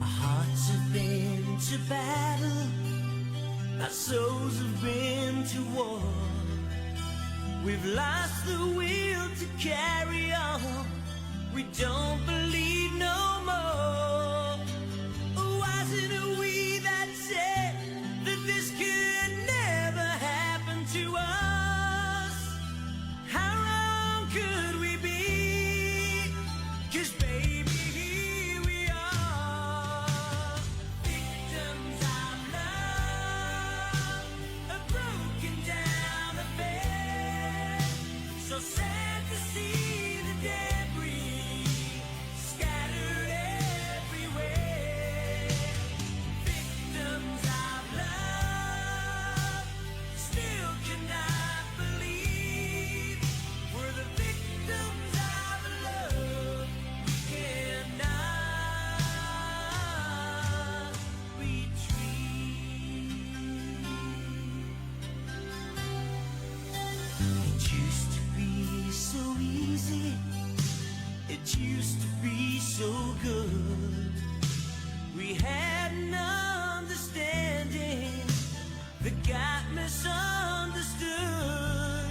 Our hearts have been to battle, our souls have been to war. We've lost the will to carry on. We don't believe no more. Wasn't it we that said that this could never happen to us? How wrong could we be? 'Cause baby, here we are, victims of love, a broken down affair. So sad to see the debris scattered everywhere. Victims of love, still cannot believe we're the victims of love. We cannot retreat. It used to be so easy. It used to be so good. We had an understanding that got misunderstood.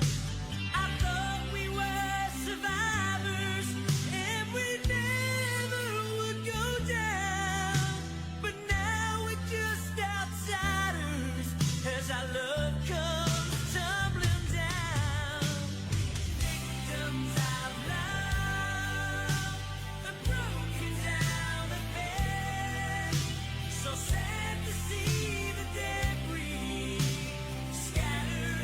I thought we were survivors and we never would go down. But now we're just outsiders as our love comes tumbling down. Victims of love, a broken down affair. So sad to see the debris scattered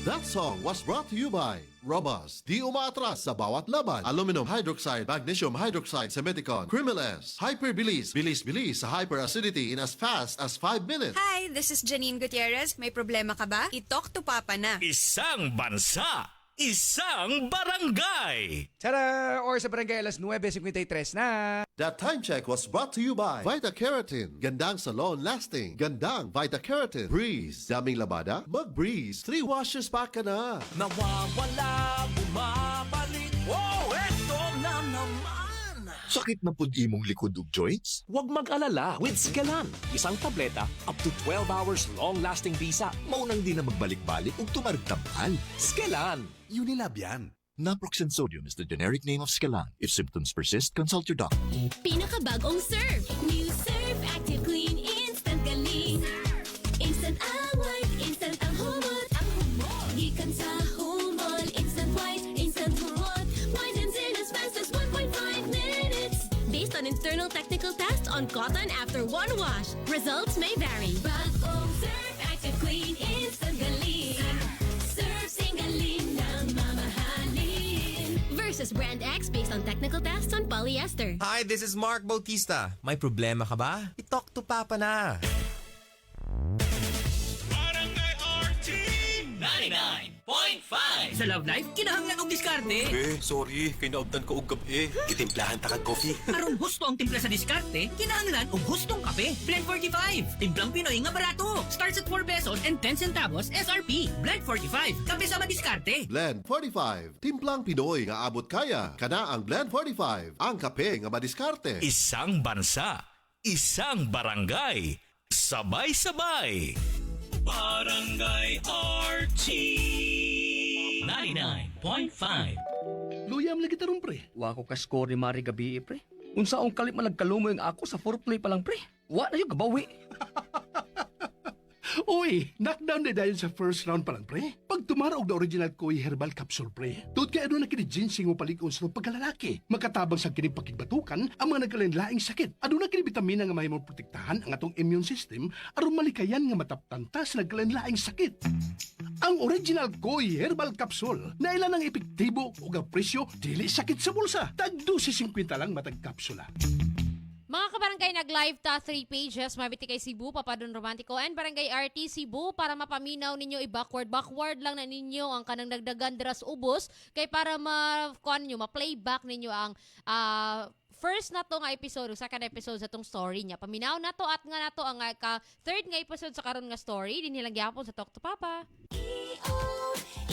That song was brought to you by Robust. Di umaatras sa bawat laban. Aluminum hydroxide, magnesium hydroxide sa Meticon. Crimeles. Hyperbilis. Bilis-bilis sa hyperacidity in as fast as 5 minutes. Hi, this is Janine Gutierrez. May problema ka ba? I-talk to Papa na. Isang bansa, isang barangay. Tara! Or sa barangay alas 9:53 na. That time check was brought to you by Vita Keratin. Gandang salon lasting. Gandang Vita Keratin. Breeze. Daming labada? Mag-breeze. 3 washes pa ka na. Nawawala, bumabalik. Oh, eto na naman! Sakit na pud imong likod ug joints? Huwag mag-alala with Skelan. Isang tableta, up to 12 hours long-lasting bisa. Maunang di na magbalik-balik ug tumarigtampal. Skelan. Unilab yan. Naproxen sodium is the generic name of Skelan. If symptoms persist, consult your doctor. Pinakabagong Surf. New Surf Active Clean Instant Galing. Instant white, instant ang humot. Gikan sa humol, instant white, instant humot. Whitens in as fast as 1.5 minutes. Based on internal technical tests on cotton after one wash. Results may vary. Bagong Surf Active Clean Instant Galing. Surf Singaling na mamahalin. Versus Brand X based on technical tests on polyester. Hi, this is Mark Bautista. May problema ka ba? I-talk to Papa na. Barangay RT 99.5. Sa love life, kinahanglan og diskarte. Sorry, kinaubtan ko og gabi. Gitimplahan ta kag coffee. Aron husto ang timpla sa diskarte, kinahanglan og hustong kape. Blend 45, timplang Pinoy nga barato. Starts at 4 pesos and 10 centavos SRP. Blend 45, kape sa madiskarte. Blend 45. Timplang Pinoy nga abot kaya. Kana ang Blend 45. Ang kape nga madiskarte. Isang bansa, isang barangay, sabay-sabay. Barangay RT 99.5. Luyam lagi tarong pre. Wa ko ka-score ni Mari gabi pre. Unsaong kalit malagkalumo yung ako sa foreplay pa lang pre. Wa na yung gabawi. Uy, knockdown na dahil sa first round pa lang, pre. Pag tumarog na original Koi Herbal Capsule, pre. Tuod kaya ano na kini-ginseng mo palikon sa pagkalalaki. Makatabang sa kini-pakigbatukan ang mga nagkalain-laing sakit. Ano na kini-vitamina nga may mo protektahan ang atong immune system aron malikayan nga mataptanta sa nagkalain-laing sakit. Ang original Koi Herbal Capsule na ilan ang epektibo o ang presyo dili sakit sa bulsa. Tag 12.50 lang matag kapsula. Mga kabarangay, nag-live ta 3 pages, Mabiti kay Cebu, Papadon Romantico, and Barangay RT Cebu para mapaminaw ninyo i-backward lang na ninyo ang kanang dagdagan dras ubos kay para ma-playback ninyo ang first na to nga episode, second episode sa tong story niya. Paminaw na to at nga na to ang third nga episode sa karon nga story, din nilang gyapon sa Talk to Papa.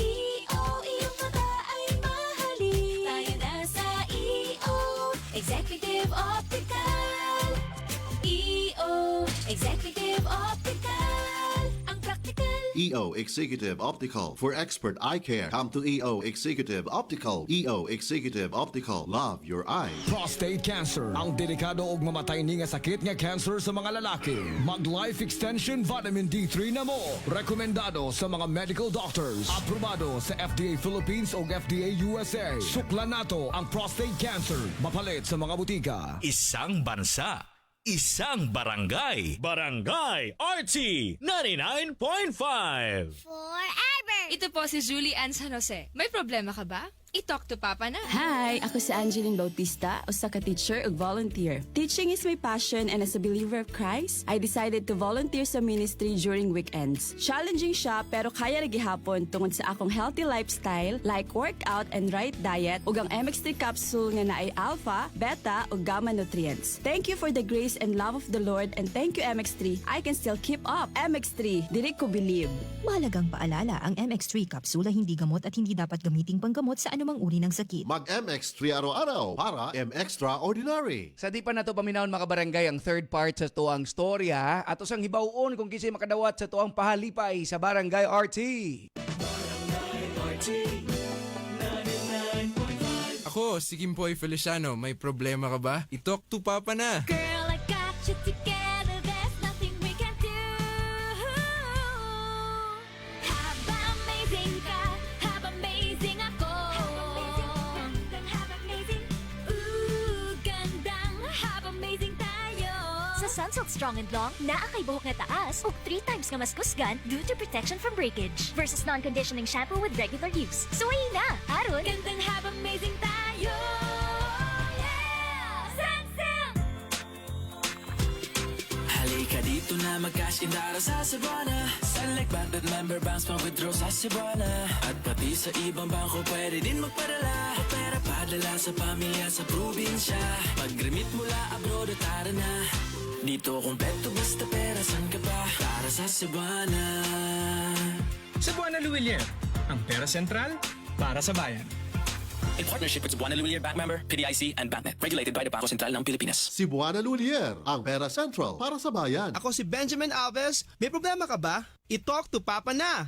iyong mata ay mahalin. Tayo na sa Executive Optical. Executive Optical. Ang practical. EO Executive Optical. For expert eye care, come to EO Executive Optical. EO Executive Optical. Love your eyes. Prostate cancer. Ang delikado ug mamatay ni nga sakit nga cancer sa mga lalaki. Mag-Life Extension Vitamin D3 na mo. Rekomendado sa mga medical doctors. Aprobado sa FDA Philippines ug FDA USA. Suklan nato ang prostate cancer. Mapalit sa mga butika. Isang bansa, isang barangay. Barangay RT 99.5. Forever! Ito po si Julie Ann San Jose. May problema ka ba? I-talk to Papa na. Hi, ako si Angeline Bautista, usa ka teacher ug volunteer. Teaching is my passion and as a believer of Christ, I decided to volunteer sa ministry during weekends. Challenging siya pero kaya ra gihapon tungod sa akong healthy lifestyle like workout and right diet ug ang MX3 capsule nga naay alpha, beta ug gamma nutrients. Thank you for the grace and love of the Lord and thank you MX3. I can still keep up. MX3, dili ko believe. Mahalagang paalala, ang MX3 kapsula hindi gamot at hindi dapat gamiting panggamot sa anumang uri ng sakit. Mag-MX3 araw-araw para M-Extraordinary. Sa di pa nato paminawon mga barangay ang third part sa tuang storya at usang hibawon kung kisay makadawat sa tuang pahalipay sa Barangay RT. Ako, si Kimpoy Feliciano. May problema ka ba? I-talk to Papa na. Girl, I got you together. There's nothing we can do. Haba amazing ka, haba amazing ako. Haba amazing. Ooh, gandang haba amazing tayo. Sa Sunsalt Strong and Long naa kay buhok nga taas ug 3 times nga mas kusgan due to protection from breakage versus non-conditioning shampoo with regular use. Suwayi na! Aron! Gandang have amazing tayo! Halika dito na mag-cash in dara sa Cebuana. Select Bandit member banks pang-withdraw sa Cebuana. At pati sa ibang bangko pwede din magpadala. O pera padala sa pamilya sa probinsya. Mag-remit mula abroad at tara na. Dito kumpleto basta pera, san ka pa? Para sa Cebuana. Cebuana Luwilier, ang pera sentral para sa bayan. In partnership with Cebuana Luwilier Bank member, PDIC and BancNet. Regulated by the Bangko Sentral ng Pilipinas. Cebuana Lulier, ang pera central para sa bayan. Ako si Benjamin Alves. May problema ka ba? I-talk to Papa na!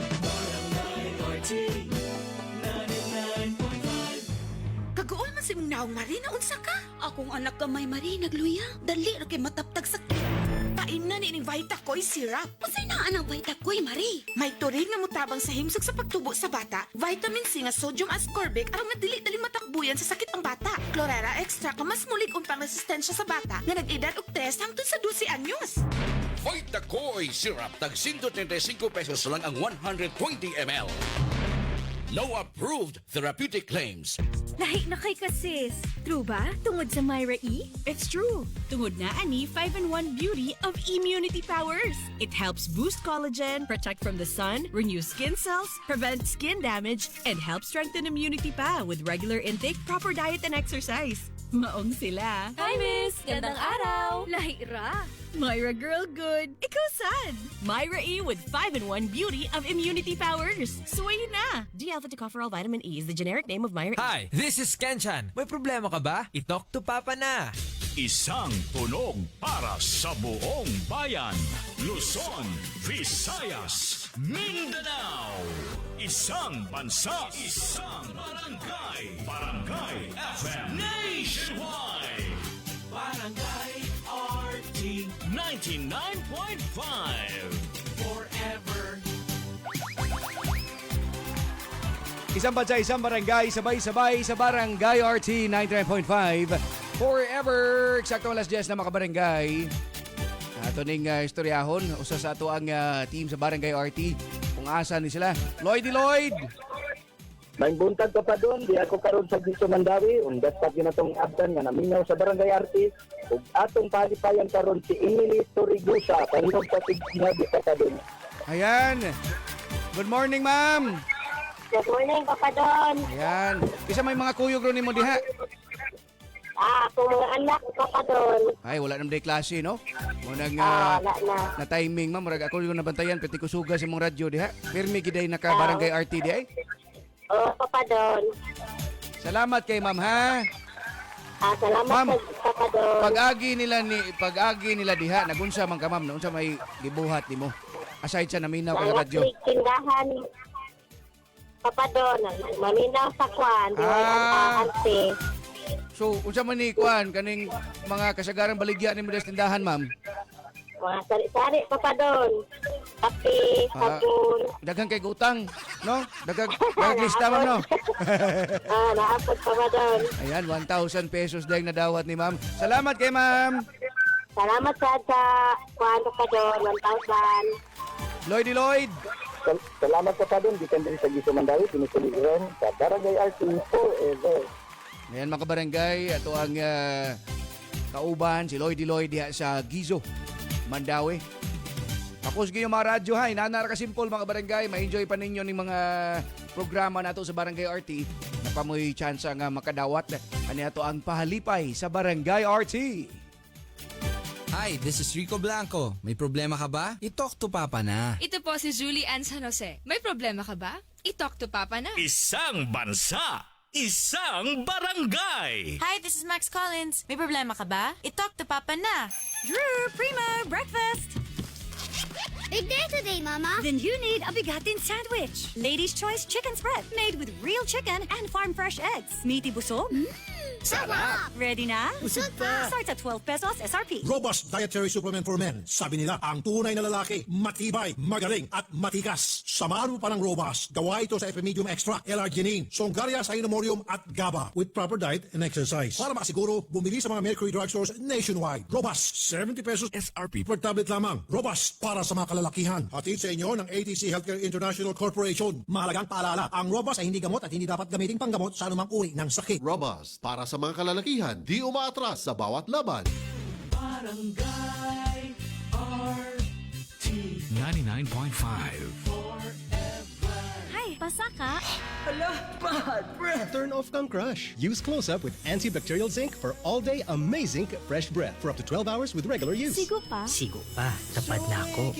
Kagaol man si mong naong Marie na unsa ka? Akong anak gamay Marie nagluya. Dali ra kay mataptag sakit. Paim na ni Vitacoy syrup. Unsay naa ang Vitacoy Marie? May turig nga mutabang sa himsog sa pagtubo sa bata. Vitamin C nga sodium ascorbic aron madili-dali matakbuyan sa sakit ang bata. Chlorella extra ka mas mulig umpang resistensya sa bata nga nag-edad og 3 hangtod sa 12 anyos. Vitacoy syrup tag 135 pesos lang ang 120 ml. No approved therapeutic claims. Lahi na kay kasis. True ba? Tungod sa Myra E? It's true. Tungod na ani 5-in-1 beauty of immunity powers. It helps boost collagen, protect from the sun, renew skin cells, prevent skin damage, and help strengthen immunity pa with regular intake, proper diet, and exercise. Maong sila. Hi, Miss! Gandang araw! Lahi ra! Myra Girl Good. Ikaw sad. Myra E with 5-in-1 beauty of immunity powers. Suway na. D-alpha tocopherol vitamin E is the generic name of Myra E. Hi, this is Kenchan. May problema ka ba? I-talk to Papa na. Isang tunog para sa buong bayan. Luzon, Visayas, Mindanao. Isang bansa, isang barangay. Barangay FM Nationwide. Barangay RT 99.5. Forever. Isang bansa, isang barangay, sabay-sabay sa Barangay RT 99.5. Forever! Eksakto alas 10 na mga barangay. Ato ning istoryahon, usa sa ato ang team sa Barangay RT. Kung asa ni sila. Lloyd! May buntag ka pa doon, di ako karon sa Giso Mandawi, undas pa ginatong abdan nga naminaw sa Barangay RT, ug atong palipayan karon si Emily Torigusa, pahinog sa tignabi ka doon. Ayan. Good morning, ma'am. Good morning, Papa Don. Ayan. Isa may mga kuyog ron mo diha. Ako mga anak, Papa Don. Ay, wala naman day klase, no? Munang na timing, ma'am. Murag ako yung nabantayan, pati ko suga sa mong radyo diha. Pirmi giday naka Barangay RT di ay? Oo, Papa Don. Salamat kay ma'am, ha? Salamat ma'am, Papa Don. Pag-agi nila diha, nagunsa man ka, ma'am. Naunsa may gibuhat nimo. Aside sa naminaw kay radyo. Tindahan, Papa Don. Maminaw sa kwan. Ante. So, unsa man ni kwan kaning mga kasagarang baligya nimo sa tindahan, ma'am? Mga sari-sari, Papa Don. Kape, sabon. Daghang kay utang, no? Daghang lista, ma'am, no? Naapot, Papa Don. Ayan, 1,000 pesos dahil nadawat ni ma'am. Salamat kay ma'am. Salamat sa kwan, Papa Don. 1,000. Lloyd. Salamat Papa Don, gikan din sa Giso Mandawi, pinisuliran sa Barangay RT forever. Ayan mga barangay, ato ang kauban, si Lloyd diha sa Gizo, Mandawi. Tapos yung mga radyo, hay, nanara ka simple mga barangay, ma-enjoy pa ninyo ng mga programa nato sa Barangay RT. Napamoy chance nga makadawat. Ano ato ang pahalipay sa Barangay RT. Hi, this is Rico Blanco. May problema ka ba? I-talk to Papa na. Ito po si Julie Ann San Jose. May problema ka ba? I-talk to Papa na. Isang bansa, isang barangay. Hi, this is Max Collins. May problema ka ba? I-talk to Papa na. Drew, Prima, breakfast! Big day today, Mama. Then you need a bigatin sandwich. Lady's Choice Chicken Spread, made with real chicken and farm fresh eggs. Meaty busog, Sarap! Ready na? Usod pa. Starts at 12 pesos SRP. Robust Dietary Supplement for Men. Sabi nila, ang tunay na lalaki, matibay, magaling, at matikas. Samahan mo pa ng Robust. Gawa ito sa Epimedium Extra, L-Arginine, Songaria Cynomorium at GABA with proper diet and exercise. Para makasiguro, bumili sa mga Mercury Drugstores nationwide. Robust, 70 pesos SRP per tablet lamang. Robust, para sa mga kalalakihan. Hatid sa inyo ng ATC Healthcare International Corporation. Mahalagang paalala, ang Robust ay hindi gamot at hindi dapat gamiting panggamot sa anumang uri ng sakit. Robust, para sa mga kalalakihan, di umaatras sa bawat laban. Barangay RT 99.5. Hi, pasaka. Turn off kang crush. Use Close-Up with antibacterial zinc for all-day amazing fresh breath for up to 12 hours with regular use. Sigo pa. Sigo pa. Tapad na ako.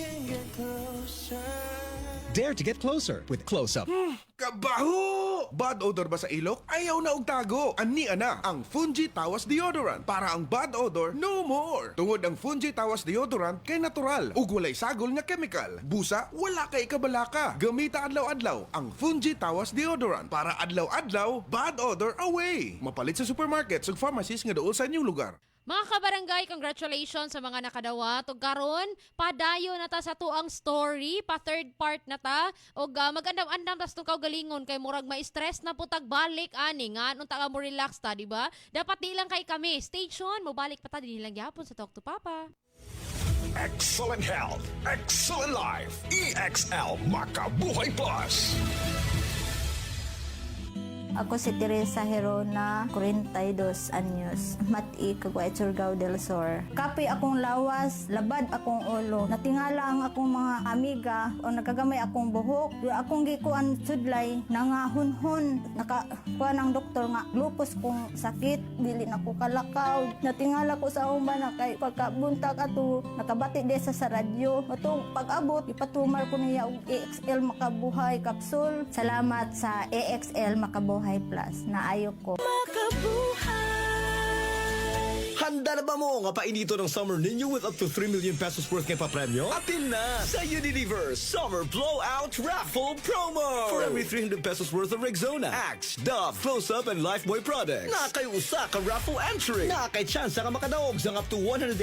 Dare to get closer with Close-Up. Kabaho! Bad odor ba sa ilok? Ayaw na og tago. Ani ana ang Fungi Tawas Deodorant para ang bad odor no more. Tungod ang Fungi Tawas Deodorant kay natural ug walay sagol nga chemical. Busa wala kay kabalaka. Gamita adlaw-adlaw ang Fungi Tawas Deodorant para adlaw-adlaw bad odor away. Mapalit sa supermarkets ug pharmacies nga duol sa inyong lugar. Mga kabarangay, congratulations sa mga nakadawat. O karon, padayo na ta sa tuang story, pa third part na ta. O magandam-andam tas itong kaugalingon kay murag ma-stress na putag balik ani nga. Nung taka mo relax ta, di ba? Dapat di lang kay kami. Stay tuned, mabalik pa ta din lang yapon sa Talk to Papa. Excellent health, excellent life. EXL Makabuhay Plus. Ako si Teresa Herona, 42 anyos, mati kagway Surigao del Sur. Kapi akong lawas, labad akong ulo. Natingala ang akong mga amiga o nakagamay akong buhok. Yung akong gikuan sudlay, nangahunhon. Nakakuha ng doktor nga, lupus kong sakit, dili na ko kalakaw. Natingala ko sa umban na kay pagkabuntag ato, nakabati desa sa radyo. Matong pag-abot, ipatumar ko niya og EXL Makabuhay Capsule. Salamat sa EXL Makabuhay Plus na ayo ko. Handa na ba mo nga painito ng summer ninyo with up to 3 million pesos worth ng papremyo? Atin na sa Unilever Summer Blowout Raffle Promo! For every 300 pesos worth of Rexona, Axe, Dove, Close-Up, and Lifebuoy products, na kay usa ka raffle entry, na kay chance ka makadaog sa up to 180,000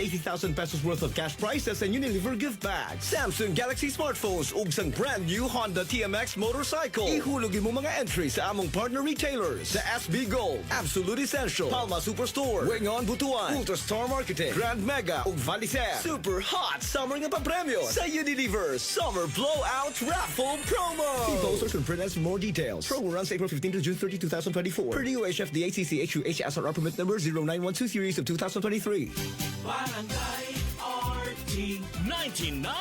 pesos worth of cash prizes and Unilever gift bags, Samsung Galaxy smartphones, ug sang brand new Honda TMX motorcycle. Ihulog mo mga entry sa among partner retailers sa SB Gold, Absolute Essential, Palma Superstore, Wingon Butuan, Ultra Star Marketing, Grand Mega ug Valisera. Super hot summer nga papremyo sa Unilever Summer Blowout Raffle Promo. See posters and print ads for more details. Promo runs April 15 to June 30, 2024. Per DOHF DACC HUH SRR permit number 0912 series of 2023. Barangay RT 99.5.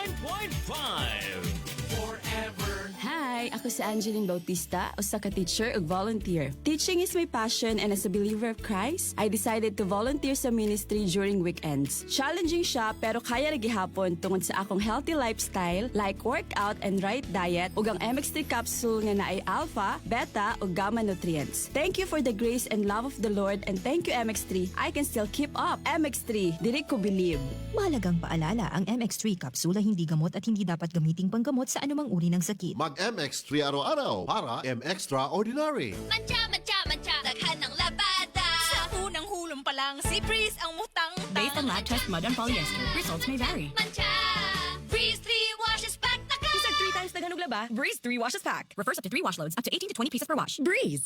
Forever. Hi, ako si Angeline Bautista, usa ka teacher ug volunteer. Teaching is my passion and as a believer of Christ, I decided to volunteer sa ministry during weekends. Challenging siya pero kaya ra gihapon tungod sa akong healthy lifestyle like workout and right diet ug ang MX3 capsule nga naay alpha, beta ug gamma nutrients. Thank you for the grace and love of the Lord and thank you MX3. I can still keep up. MX3, dili ko believe. Mahalagang paalala, ang MX3 kapsula hindi gamot at hindi dapat gamiting panggamot sa anumang uri ng sakit. Mag-MX3 araw-araw para M-Extraordinary. Mancha, mancha, mancha, daghan ng labada. Sa unang hulong pa lang, si Breeze ang mutang. Based on lab test mud and polyester, results may vary. Mancha, Breeze 3 washes back the car. Isang 3 times daghan og laba, Breeze 3 washes pack. Refers up to 3 wash loads, up to 18 to 20 pieces per wash. Breeze.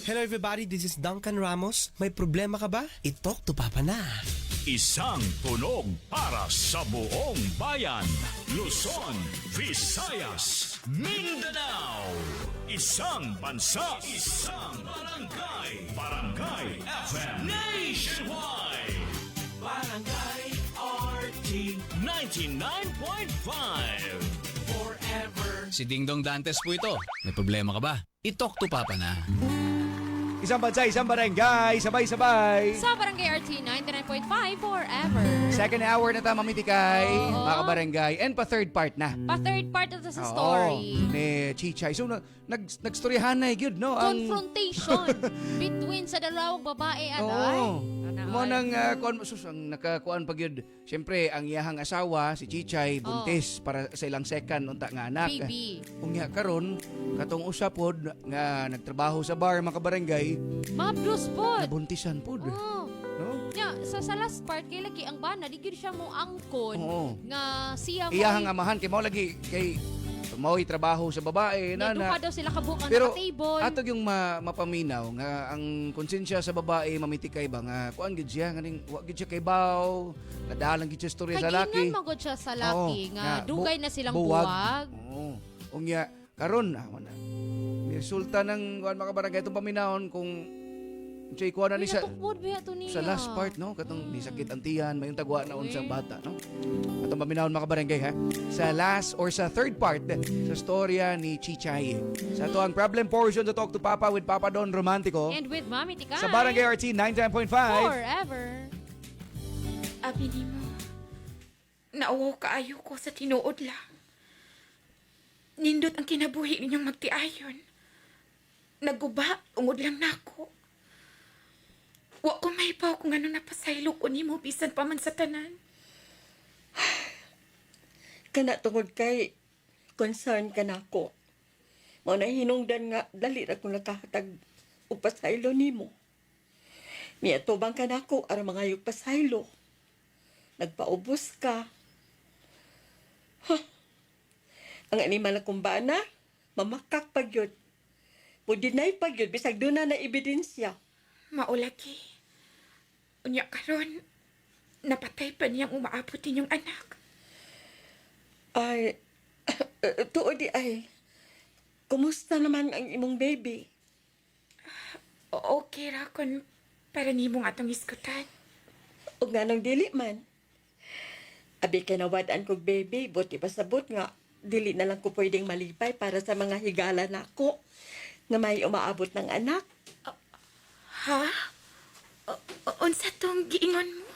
Hello everybody, this is Duncan Ramos. May problema ka ba? I-talk to Papa na. Isang tunog para sa buong bayan. Luzon, Visayas, Mindanao. Isang bansa, isang barangay. Barangay FM Nationwide. Barangay RT 99.5. Forever. Si Dingdong Dantes po ito. May problema ka ba? I-talk to Papa na. Isang bansa, isang barangay, sabay-sabay. Sa Barangay RT 99.5 forever. Second hour na ta, Mamitikay, mga kabarangay. And pa third part na. Pa third part na sa story. Ni Chichay. So, nagstoryahan na yun, no? Confrontation between sa dalawang babae, anay. Mo nang sus ang nakakuan pag yun. Syempre ang iyahang asawa si Chichay buntis para sa ilang second unta nga anak. Baby. Unya karon katong usapod nga nagtrabaho sa bar mga kabarangay. Mabdos pod. Nabuntisan pod. Oh. No? Nya sa last part kay lagi ang bana di gyud siya mo angkon Oo. nga siya mo Iyahang amahan kay mao lagi kay mao'y trabaho sa babae na na. duha daw sila kabukan Pero na table. atog yung mapaminaw nga ang konsensya sa babae mamitikay ba nga kuan gid siya nganing wa gid siya kay baw nadalang gid siya storya sa laki. Kagingan magod siya sa laki Oo, nga dugay na silang buwag. Oo. Unya karon na. Resulta ng kuan mga barangay itong paminahon kung Chay kuha na ni sa last part, no? Katong ni sakit ang tiyan, may yung tagwa na unsang bata, no? Atong paminahon mga barangay, ha? Sa last or sa third part sa storya ni Chichay. Sa ito ang problem portion to Talk to Papa with Papa Don Romantico. And with Mami Tikay. Sa Barangay RT 99.5. Forever. Abi nimo, nauwaw kaayo ko sa tinuod la. Nindot ang kinabuhi ninyong magtiayon. Naguba, ungod lang nako. Wa ko mahibaw kung ano napasaylo ko nimo bisan pa man sa tanan. Kana tungod kay concern ka na ako. Mao na hinungdan nga dali ra kung nakahatag og pasaylo nimo. Miatubang ka na ako aron mangayog pasaylo. Nagpaubos ka. Ang animal akong bana, mamakak pagyod. Pudinay pagyod bisag doon na ebidensya. Maulagi. Unya karon, napatay pa niyang umaabot ninyong anak. Ay, tuod di ay. Kumusta naman ang imong baby? Okay ra kon para nimong atong iskutan. O nga nang dili man. Abi kinawadaan kog baby, buti pasabot nga. Dili na lang ko pwedeng malipay para sa mga higala nako nga may umaabot ng anak. Ha? Unsa tong giingon mo?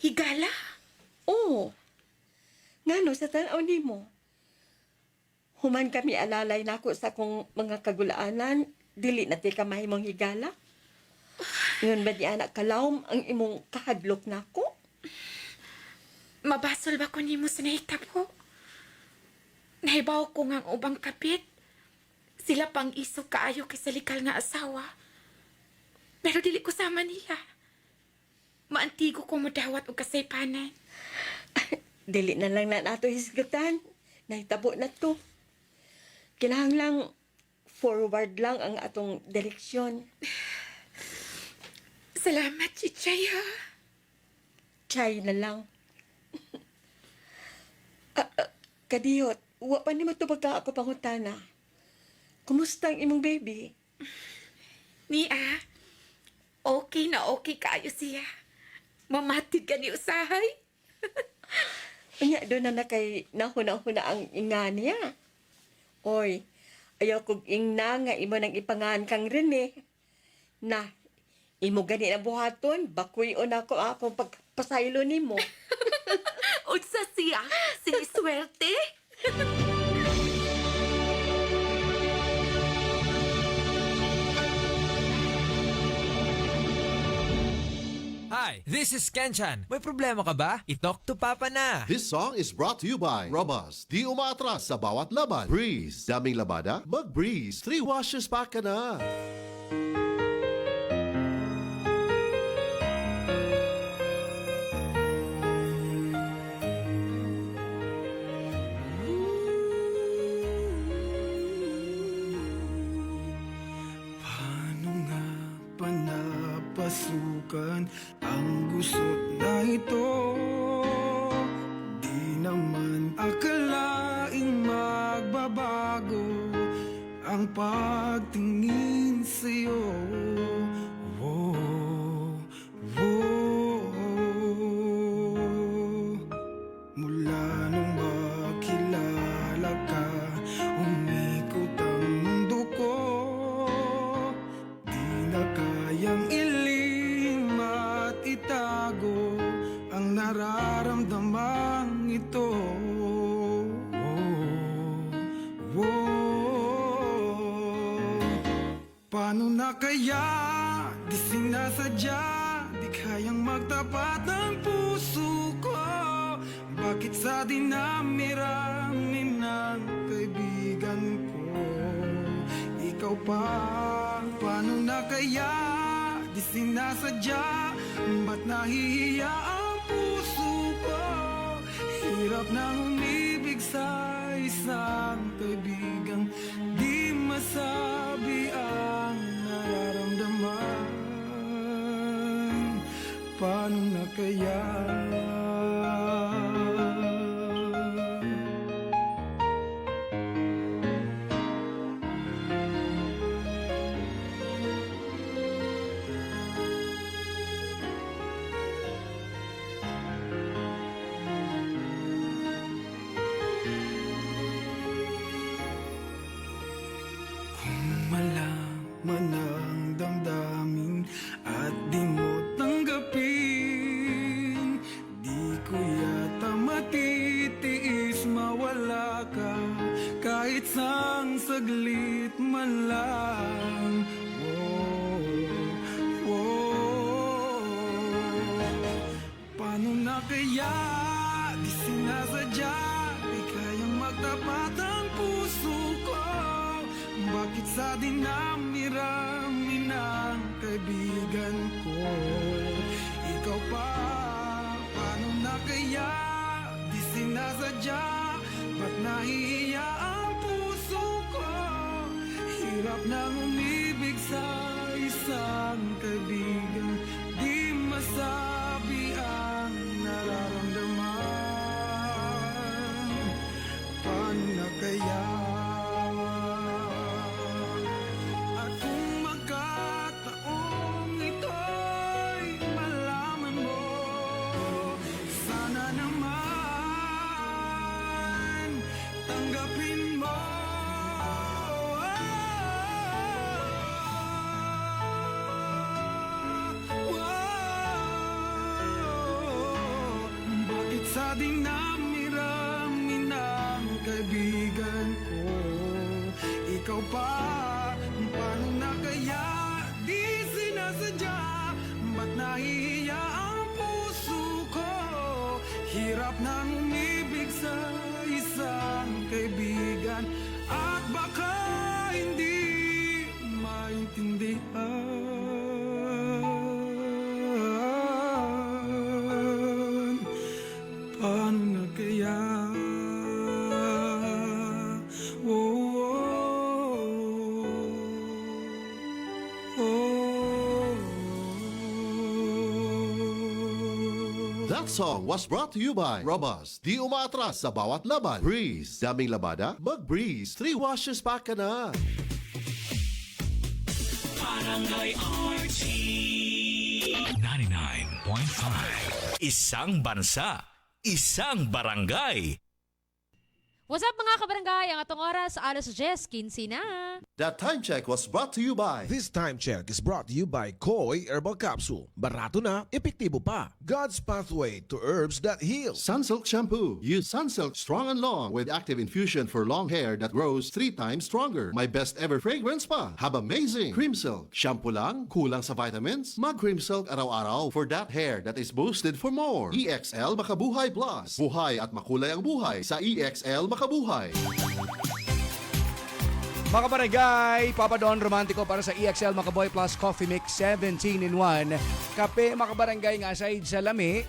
Higala? Oo. Ngano sa tanaw nimo? Human kami alalay nako sa kong mga kagulaanan, dili na ti ka mahimong higala. Yun ba di anak kalawom ang imong kahadlok nako? Mabasol ba ko nimo sa nahitabo? Nahibaw ko nga ang ubang kapit. Sila pang iso kaayo kay sa likal nga asawa. Pero dili ko sama niya. Maantigo ko modawat og kasaypanan. Dili na lang na nato hisgutan. Nahitabo na to. Kinahanglang forward lang ang atong direksyon. Salamat, Chichay, ha? Chay na lang. Kadiyot, wa pa ni mo ito pagka ako pangutana. Kumusta ang imong baby? Nia, okay na okay kayo siya. Mamatid ka ni usahay. Unya, doon na kay nahuna-huna ang inga niya. Oy, ayaw kong ingna nga imo nang ipangahan kang Rene. Na, imo gani na buhaton, bakuy o na ko akong pagpasaylo ni mo. Unsa siya? Siniswerte? Hi, this is Kenchan. May problema ka ba? I-talk to Papa na. This song is brought to you by Robas. Di umaatras sa bawat laban. Breeze. Daming labada? Mag-Breeze. 3 washes pack ka na. Paano nga panapasukan ang gusot na ito? Di naman akalaing magbabago ang pagtingin sa'yo. Mula nung makilala ka, umikot ang mundo ko. Di na kayang ilihim at itago ang nararamdamang ito. Paano na kaya di sinasadya di kayang magtapat ng puso ko. Bakit sa dinami-rami ng kaibigan ko ikaw pa? Paano na kaya? Di sinasadya, ba't nahihiya ang puso ko? Hirap nang umibig sa isang kaibigang di masabi ang nararamdaman. Paano na kaya? Malaman ang damdamin at di mo tanggapin, di ko yata matitiis mawala ka kahit sang saglit man lang. Paano na kaya? Di sinasadya, di kayang magtapat ang puso ko. Bakit sa dinami-rami ng kaibigan ko ikaw pa? Paano na kaya? Di sinasadya, ba't nahihiya ang puso ko? Hirap nang umibig sa isang kaibigan di masabi ang nararamdaman. Paano na kaya? Sa dinami-rami ng kaibigan ko ikaw pa? Paano na kaya? Di sinasadya, ba't nahihiya ang puso ko? Hirap nang umibig sa isang kaibigan at baka hindi maintindihan. Paano na kaya? That song was brought to you by Robust. Di umaatras sa bawat laban. Breeze. Daming labada? Mag-Breeze. 3 washes pa ka na. Barangay RT 99.5. Isang bansa, isang barangay. What's up mga kabarangay? Ang atong oras, alas 10:15 na. That time check was brought to you by This time check is brought to you by Koi Herbal Capsule. Barato na, epektibo pa. God's pathway to herbs that heal. Sunsilk Shampoo. Use Sunsilk Strong and Long with active infusion for long hair that grows 3 times stronger. My best ever fragrance pa. Have amazing. Cream Silk. Shampoo lang? Kulang sa vitamins? Mag Cream Silk araw-araw for that hair that is boosted for more. EXL Makabuhay Plus. Buhay at makulay ang buhay sa EXL Makabuhay. Mga kabarangay, Papa Don Romantico para sa EXL Makaboy Plus Coffee Mix 17-in-1. Kape, mga kabarangay, nga aside sa lami,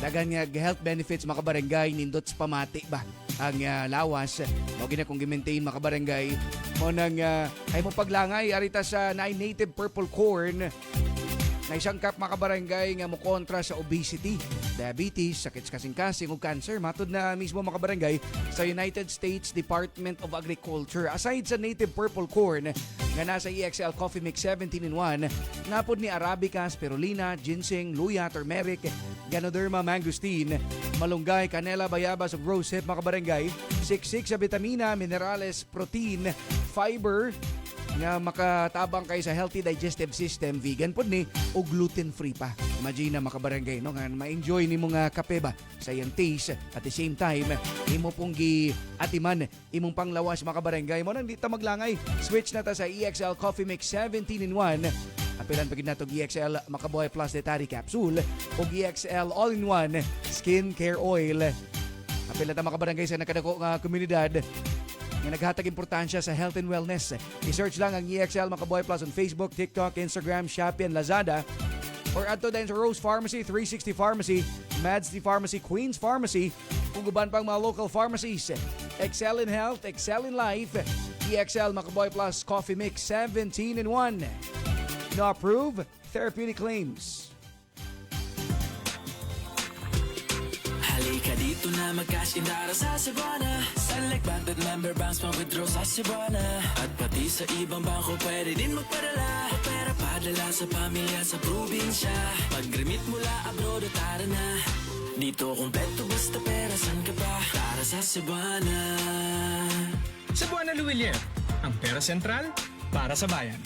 dagan nga health benefits, mga kabarangay, nindot sa pamati ba? Ang lawas, mo gina kong gi-maintain, mga kabarangay, mo nang ay mo paglangay, arita sa native purple corn, na isang cup, mga kabarangay, nga mo kontra sa obesity, diabetes, sakit kasing-kasing o cancer. Matod na mismo, mga kabarangay, sa United States Department of Agriculture. Aside sa native purple corn nga nasa EXL Coffee Mix 17-in-1, napod ni Arabica, spirulina, ginseng, luya, turmeric, Ganoderma mangosteen, malunggay, canela, bayabas ug rosehip, mga kabarangay. Siksik sa vitamina, minerales, protein, fiber, nga makatabang kay sa healthy digestive system, vegan pod ni o gluten-free pa. Imagine na, mga kabarangay, no, nga ma-enjoy ni mga kape ba sa iyang taste at the same time imo pong atiman imong panglawas, mga kabarangay mo nang di ta maglangay. Switch na ta sa EXL Coffee Mix 17-in-1 Apilan pagid nato EXL Makabuhay Plus Detari Capsule o EXL All-in-One Skin Care Oil. Apilan ta mga barangay sa nakadako nga komunidad nga naghatag importansya sa health and wellness. I-search lang ang EXL Makabuhay Plus on Facebook, TikTok, Instagram, Shopee, and Lazada. Or adto din sa Rose Pharmacy, 360 Pharmacy, Madsty Pharmacy, Queens Pharmacy, ug uban pang mga local pharmacies. Excel in Health, Excel in Life, EXL Makabuhay Plus Coffee Mix 17-in-1. No approve therapeutic claims. Halika dito na mag-cash in dara sa Cebuana. Select Bandit member banks pang-withdraw sa Cebuana. At pati sa ibang bangko pwede din magpadala. Pera padala sa pamilya sa probinsya. Pag-remit mula abroad o tara na. Dito kumpleto basta pera, san ka pa? Tara sa Cebuana. Cebuana Luwilier, ang pera sentral para sa bayan.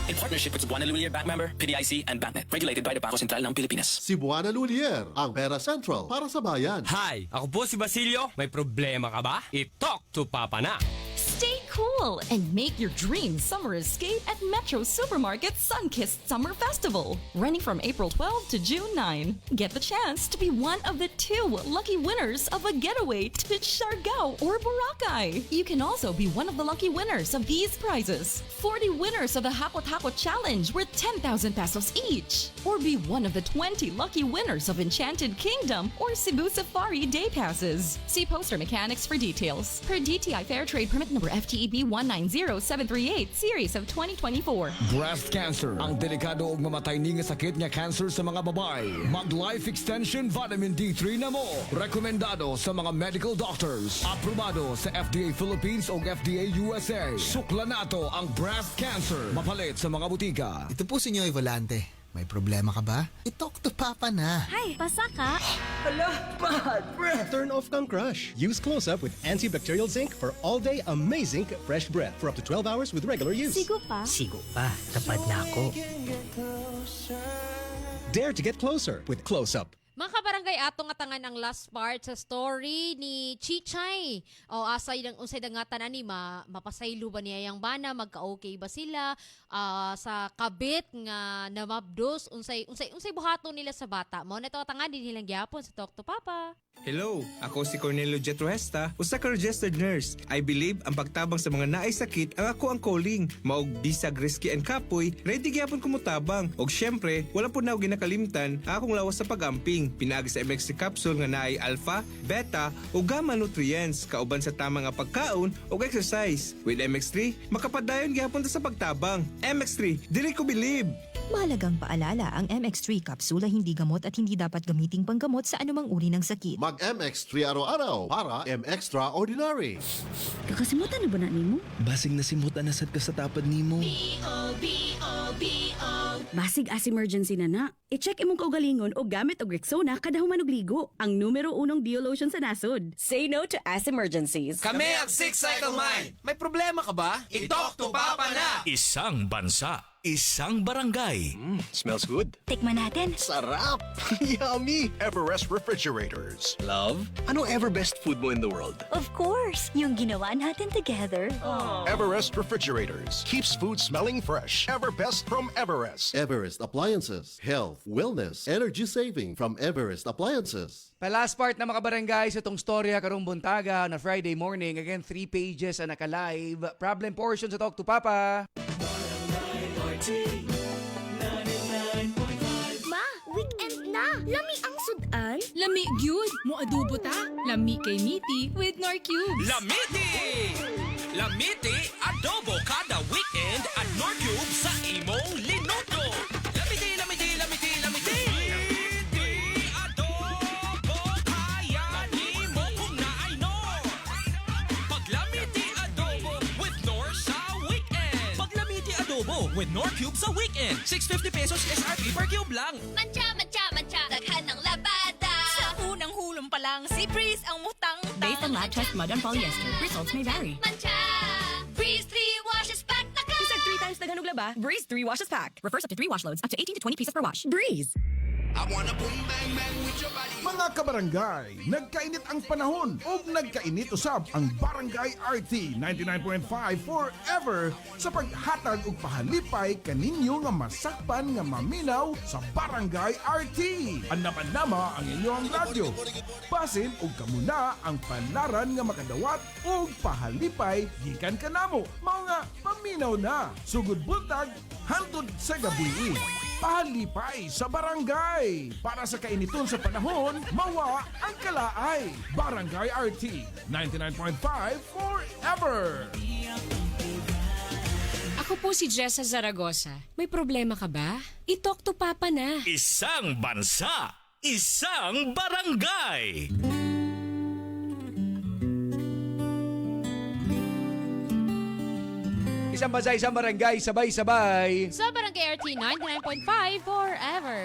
In partnership with Cebuana Luwilier Bank member, PDIC and BancNet. Regulated by the Bangko Sentral ng Pilipinas. Cebuana Lulier, ang pera central para sa bayan. Hi, ako po si Basilio. May problema ka ba? I-talk to Papa na. Stay cool and make your dream summer escape at Metro Supermarket Sunkissed Summer Festival, running from April 12 to June 9. Get the chance to be one of the 2 lucky winners of a getaway to Siargao or Boracay. You can also be one of the lucky winners of these prizes. 40 winners of the Hako Taco Challenge worth 10,000 pesos each. Or be one of the 20 lucky winners of Enchanted Kingdom or Cebu Safari Day Passes. See poster mechanics for details. Per DTI Fair Trade Permit number FTEB 190738, series of 2024. Breast cancer, ang delikado ug mamatay ni nga sakit nga cancer sa mga babae. Mag-life extension vitamin D3 na mo. Rekomendado sa mga medical doctors. Aprobado sa FDA Philippines ug FDA USA. Sukla nato ang breast cancer. Mapalit sa mga butika. Ito po si Nyoy Volante. May problema ka ba? I-talk to Papa na. Hi, basa ka? Hala, bad breath! Turn off kang crush. Use Close-Up with antibacterial zinc for all-day amazing fresh breath for up to 12 hours with regular use. Sigo pa? Sigo pa. Tapad na ako. Dare to get closer with Close-Up. Mga kabarangay, atong nga tangan ang last part sa story ni Chichay. O asay ng unsay dangatan ani mapasaylo ba niya yang bana, magka-okay ba sila sa kabit nga namabdos, unsay buhaton nila sa bata. Mao na to tangan din nilang gyapon sa Talk to Papa. Hello, ako si Cornelio Jetruesta, usa ka registered nurse. I believe ang pagtabang sa mga naay sakit ang ako ang calling. Maog bisag risky and kapoy, ready gyapon ko mutabang. Og syempre, wala po na ako ginakalimtan akong lawas sa pagamping. Pinaagi sa MX3 capsule nga naay alpha, beta ug gamma nutrients kauban sa tama nga pagkaon ug exercise. With MX3, makapadayon gyapon ta sa pagtabang. MX3, dili ko believe. Mahalagang paalala, ang MX3 kapsula hindi gamot at hindi dapat gamiting panggamot sa anumang uri ng sakit. Mag-MX3 araw-araw para M-Extraordinary. Kakasimutan na ba na nimo? Basig nasimutan na sad ka sa tapad nimo. B-O-B-O-B-O. Basig as emergency na. I-check imong kaugalingon o gamit og Rexona kada human og ligo. Ang numero 1 Dio lotion sa nasod. Say no to as emergencies. Kami ang Six Cycle Mind. May problema ka ba? I-talk to Papa na. Isang bansa, isang barangay. Smells good. Tikman natin. Sarap! Yummy! Everest Refrigerators. Love, anong ever best food mo in the world? Of course, yung ginawa natin together. Everest Refrigerators keeps food smelling fresh. Ever best from Everest. Everest Appliances. Health, wellness, energy saving from Everest Appliances. Last part na mga barangay sa tong storya karong buntaga na Friday morning. Again, 3 pages na naka-live. Problem portion sa Talk to Papa. Ma, weekend na. Lami ang sudan. Lami gyud mo adobo ta. Lami kay Miti with Nor Cubes. Lamiti! Lamiti, adobo kada weekend at Nor Cube sa imong linoto. Lamiti, lamiti, lamiti, lamiti! Lamiti, adobo, kaya ni mo kung naayno. Pag Lamiti adobo with Nor sa weekend. Pag Lamiti adobo with Nor Cube sa weekend. 650 pesos SRP per cube lang. Mancha, mancha, mancha. Daghan ng labada. Sa unang hulong pa lang, si Breeze ang mutang-tang. Based on lab test mud and polyester, results may vary. Mancha! Breeze 3 washes pack na ka! Isang 3 times daghan og laba, Breeze 3 washes pack. Refers up to 3 wash loads, up to 18 to 20 pieces per wash. Breeze! Mga kabarangay, nagkainit ang panahon o nagkainit usab ang Barangay RT 99.5 forever sa paghatag og pahalipay kaninyo nga masakpan nga maminaw sa Barangay RT. Anama ang inyong radyo. Basin og kamuna ang palaran nga makadawat og pahalipay gikan kanamo. Mao nga paminaw na. Sugod buntag hangtod sa gabi. Pahalipay sa barangay. Para sa kainiton sa panahon, mawa ang kalaay. Barangay RT 99.5 forever. Ako po si Jessa Zaragoza. May problema ka ba? I-talk to Papa na. Isang bansa, isang barangay. Isang bansa, isang barangay, sabay-sabay. Sa Barangay RT 99.5 forever.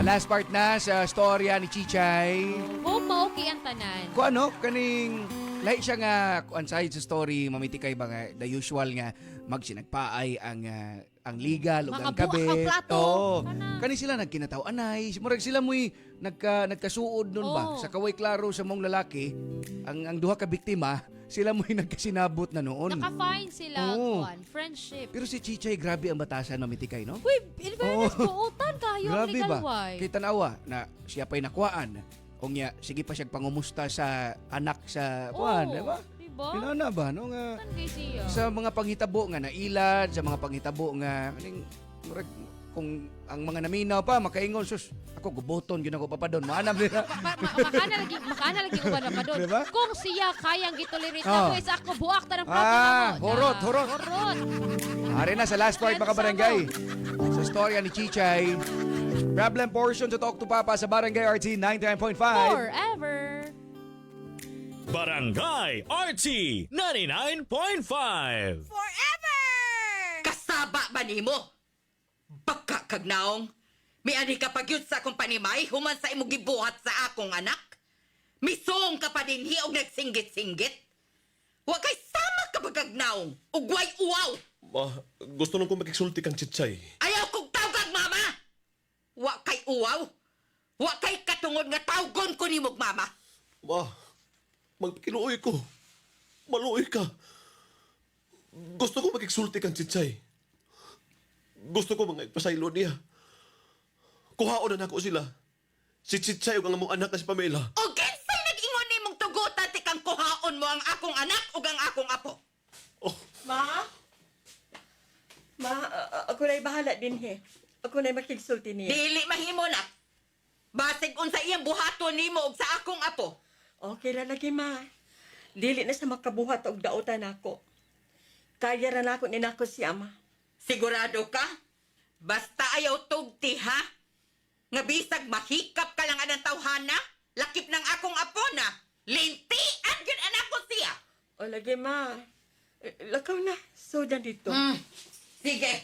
Last part na sa storya ni Chichay. Maoki ang tanan. Kung ano, kaning lahi siya nga kuan side sa story, mamitikay ba nga the usual nga magsinagpaay ang legal ug ang kabit. Ang plato. Oo. Kani sila nagkinataw anay, murag sila mo'y nagkasuod nun ba sa kaway klaro sa mong lalaki, ang duha ka biktima, sila mo'y nagkasinabot na noon. Naka-fine sila, Oo. friendship. Pero si Chichay, grabe ang batasan, mamitikay, no? Uy, in fairness, buutan kayo ang Grabe legal ba? wife. Kay tanawa na siya pa'y nakuhaan. Kung niya, sige pa siya pangumusta sa anak sa kuhaan, di ba? Diba? Pinana ba? No, nga, Tan kay siya. sa mga panghitabo nga nailad, sa mga panghitabo nga, kaning, murag, kung ang mga naminaw pa, makaingon, sus, ako guboton, yun ako papadon, maanam nila. Makana lagi uban na pa doon. Diba? Kung siya kayang gitolerate Oh. na is ako buwak ta ng plato na mo. horot. Horot. Ari na sa last part, mga barangay. Sa storya ni Chichay, problem portion sa Talk to Papa sa Barangay RT 99.5. Forever. Barangay RT 99.5. Kasaba ba nimo? Baka kagnaong, may ani ka pagyud sa akong panimay human sa imong gibuhat sa akong anak? Misong ka pa dinhi og nagsinggit-singgit? Wa kay sama ka pagkagnaong, ugway uwaw! Ma, gusto nung kong makiksulti kang Chichay. Ayaw kong tawgag, mama! Wa kay uwaw? Wa kay katungod nga tawgon ko nimog, mama! Ma, magkiluoy ko. Maluoy ka. Gusto ko makiksulti kang Chichay. Gusto ko mga ipasaylo niya. Kuhaon na nako sila. Si Chichay ug ang among anak na si Pamela. O kinsay nag-ingon nimong tugutan ti kang kuhaon mo ang akong anak ug ang akong apo? Ma? Ako na'y bahala din he. Ako na'y makigsulti niya. Dili mahimo na. Basig unsa iyang buhaton nimo ug sa akong apo. Okay ra lagi, ma. Dili na sa makabuhat og dautan ako. Kaya ra nako ni nako si ama. Sigurado ka? Basta ayaw tugti, ha? Nga bisag mahikap ka lang anang tawhana, lakip ng akong apo na. Lintian yun anak ko siya. O lagi, ma. Lakaw na. Soda dito. Sige.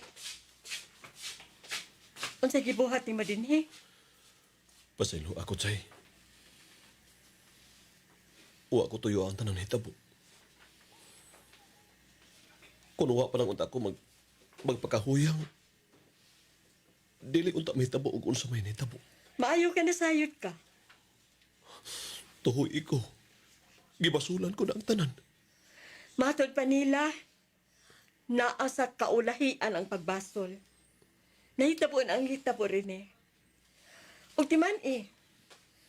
Unsa gibuhat ni madinhi? Pasaylo ako, Chay. Uwa ko tuyo ang tanan hitabo. Kung uwa pa lang unta ko magpakahuyang, dili unta may hitabo ug unsa may hitabo. Maayo ka na sayod ka. Tuhoy ko. Gibasulan ko na ang tanan. Matod pa nila, naa sa kaulahian ang pagbasol. Nahitabo na ang hitabo rin eh. O timan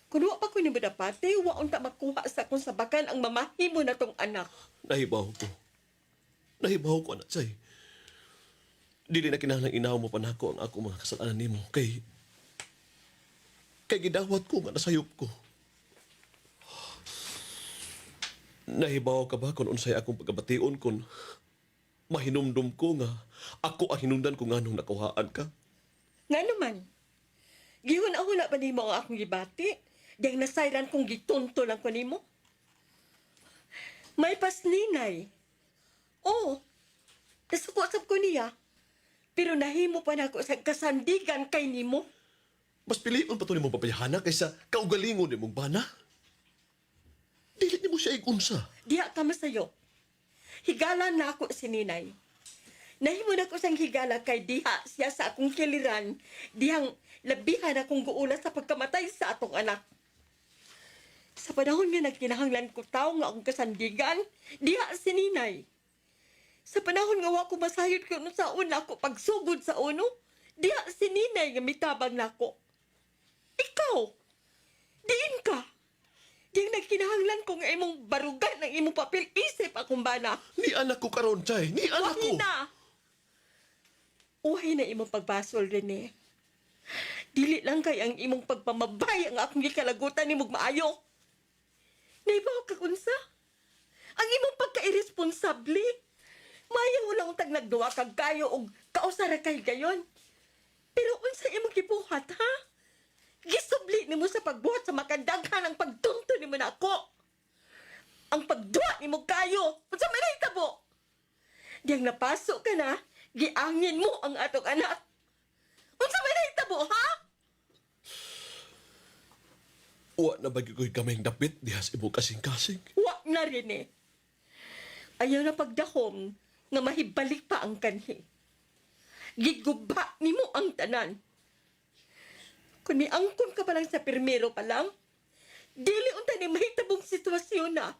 kung wa pa ko ni Budapate, wa unta makuha sa kung sabakan ang mamahimo na tong anak. Nahibaw ko, anak Chay. Dili na kinahanglan inaw mo pa nako ang ako mga kasalanan nimo. Kay gidawat ko nga nasayop ko. Nahibaw ka ba kung unsay akong pagkabation kung mahinumdum ko nga ako ang hinungdan ko nga nung nakuhaan ka? Nga naman, gihuna-huna pa nimo ang akong gibati, diyang nasayran kong gitunto lang ko nimo. May pasninay. Oo, nasukwasap ko niya, pero nahimo pa na ako sa kasandigan kay nimo. Mas pilion pa to nimong papayahana kaysa kaugalingon nimong bana? Dili nimo siya igunsa. Diha ka masayo. Higalan na ako si Ninay. Nahimo na ko sang higala kay diha siya sa akong kiliran, dihang labihan akong guula sa pagkamatay sa atong anak. Sa panahon nga nagkinahanglan ko tao nga akong kasandigan, diha si Ninay. Sa panahon nga wa ko masayod ko no sa una ko pagsugod sa uno, diha si Ninay nga mitabang nako. Ikaw, diin ka. Diyang nagkinahanglan ko nga imong barugan ng imong papel isip akong bana. Ni anak ko karon, Chay. Ni anak ko. Uhay na imong pagbasol, Rene. Dili lang kay ang imong pagpamabay ang akong gikalagutan ni maayo. Naibaw ka kunsa? Ang imong pagka-irresponsable. Mayaw lang tag nagduwa kag kayo og kausara kay gayon. Pero unsa imong gibuhat, ha? Gisubli nimo sa pagbuhat sa makadaghan ang pagtunto nimo nako. Ang pagduwa nimo kayo, unsa may nahitabo? Diyang napasok ka na, giangin mo ang atong anak. Unsa may nahitabo, ha? Wa na ba ko'y kaming dapit diha sa imong kasing-kasing? Wa na rin eh. Ayaw na pagdahom nga mahibalik pa ang kanhi. Giguba nimo ang tanan. Kung niangkon ka pa lang sa pirmero pa lang, dili unta ni mahitabong sitwasyon na.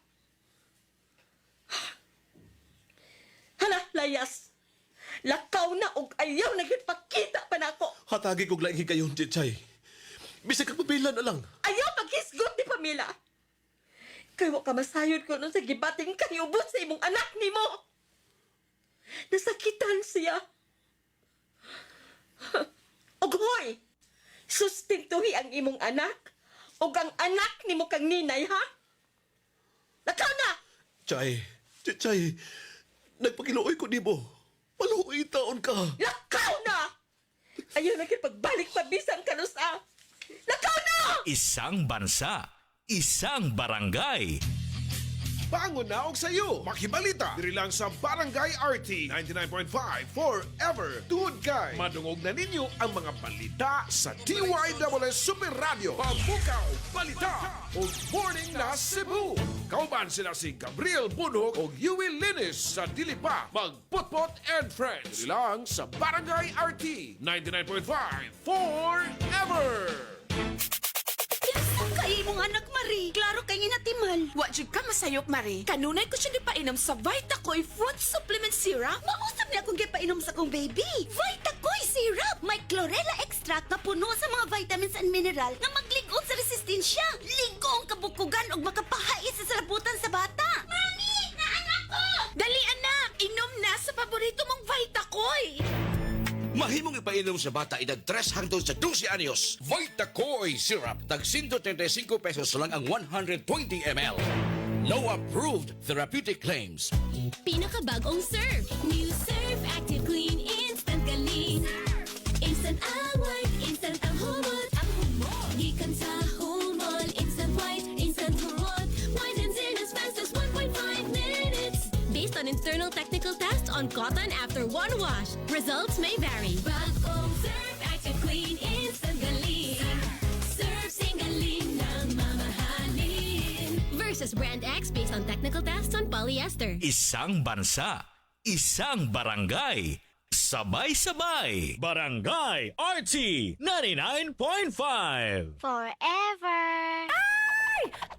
Hala, layas. Lakaw na og ayaw nagipakita pa na ako. Hatagi kog laing higayon, Chay. Bisag kag papila na lang. Ayaw maghisgot ni Pamela. Kaya ka masayod ko nun sa gibating kaniubot sa imong anak ni mo. Nasakitan siya. Og hoy, sustintuhi ang imong anak og ang anak ni mo kang ninay, ha? Lakaw na! Chay, nagpakiluoy ko di mo. Maluoy taon ka. Lakaw na! Ayaw na pagbalik pabisang kanusa. Lakaw na! Isang bansa, isang barangay. Bangon na og sayo, makibalita. Diri lang sa Barangay RT 99.5 Forever. Tungod kay madungog na ninyo ang mga balita sa DYSS Super Radio. Pambukaw, balita o Morning na Cebu. Kauban sila si Gabriel Bunhog o Yui Linis sa Dilipa. Magputpot and Friends. Diri lang sa Barangay RT 99.5 Forever. Kay imong anak, Marie. Klaro kay natimal. Wa jud ka masayop, Marie. Kanunay ko siya gipainom sa Vitacoy Fruit Supplement Syrup. Mausap niya akong gipainom sa kong baby. Vitacoy Syrup! May chlorella extract na puno sa mga vitamins and mineral na magligon sa resistensya. Ligo ang kabukugan o makapahait sa sarabutan sa bata. Mami! Naanak ko! Dali, anak! Inom na sa paborito mong Vitacoy! Mahimong ipainom sa bata edad 3 hangtod sa 12 anyos. Vitacoy Syrup. Tag 135 pesos lang ang 120 ml. No approved therapeutic claims. Pinakabagong Surf. New Surf Active Clean Instant Galing. Instant white, instant ang humot. Ang humot. Gikan sa humot. Instant white, instant humot. Whitens in as fast as 1.5 minutes. Based on internal technical tests on cotton after one wash. Results may vary. Bagong Surf Active Clean Instant Galing. Surf sing galing ng mamahalin. Versus Brand X based on technical tests on polyester. Isang bansa, isang barangay. Sabay-sabay. Barangay RT 99.5. Forever.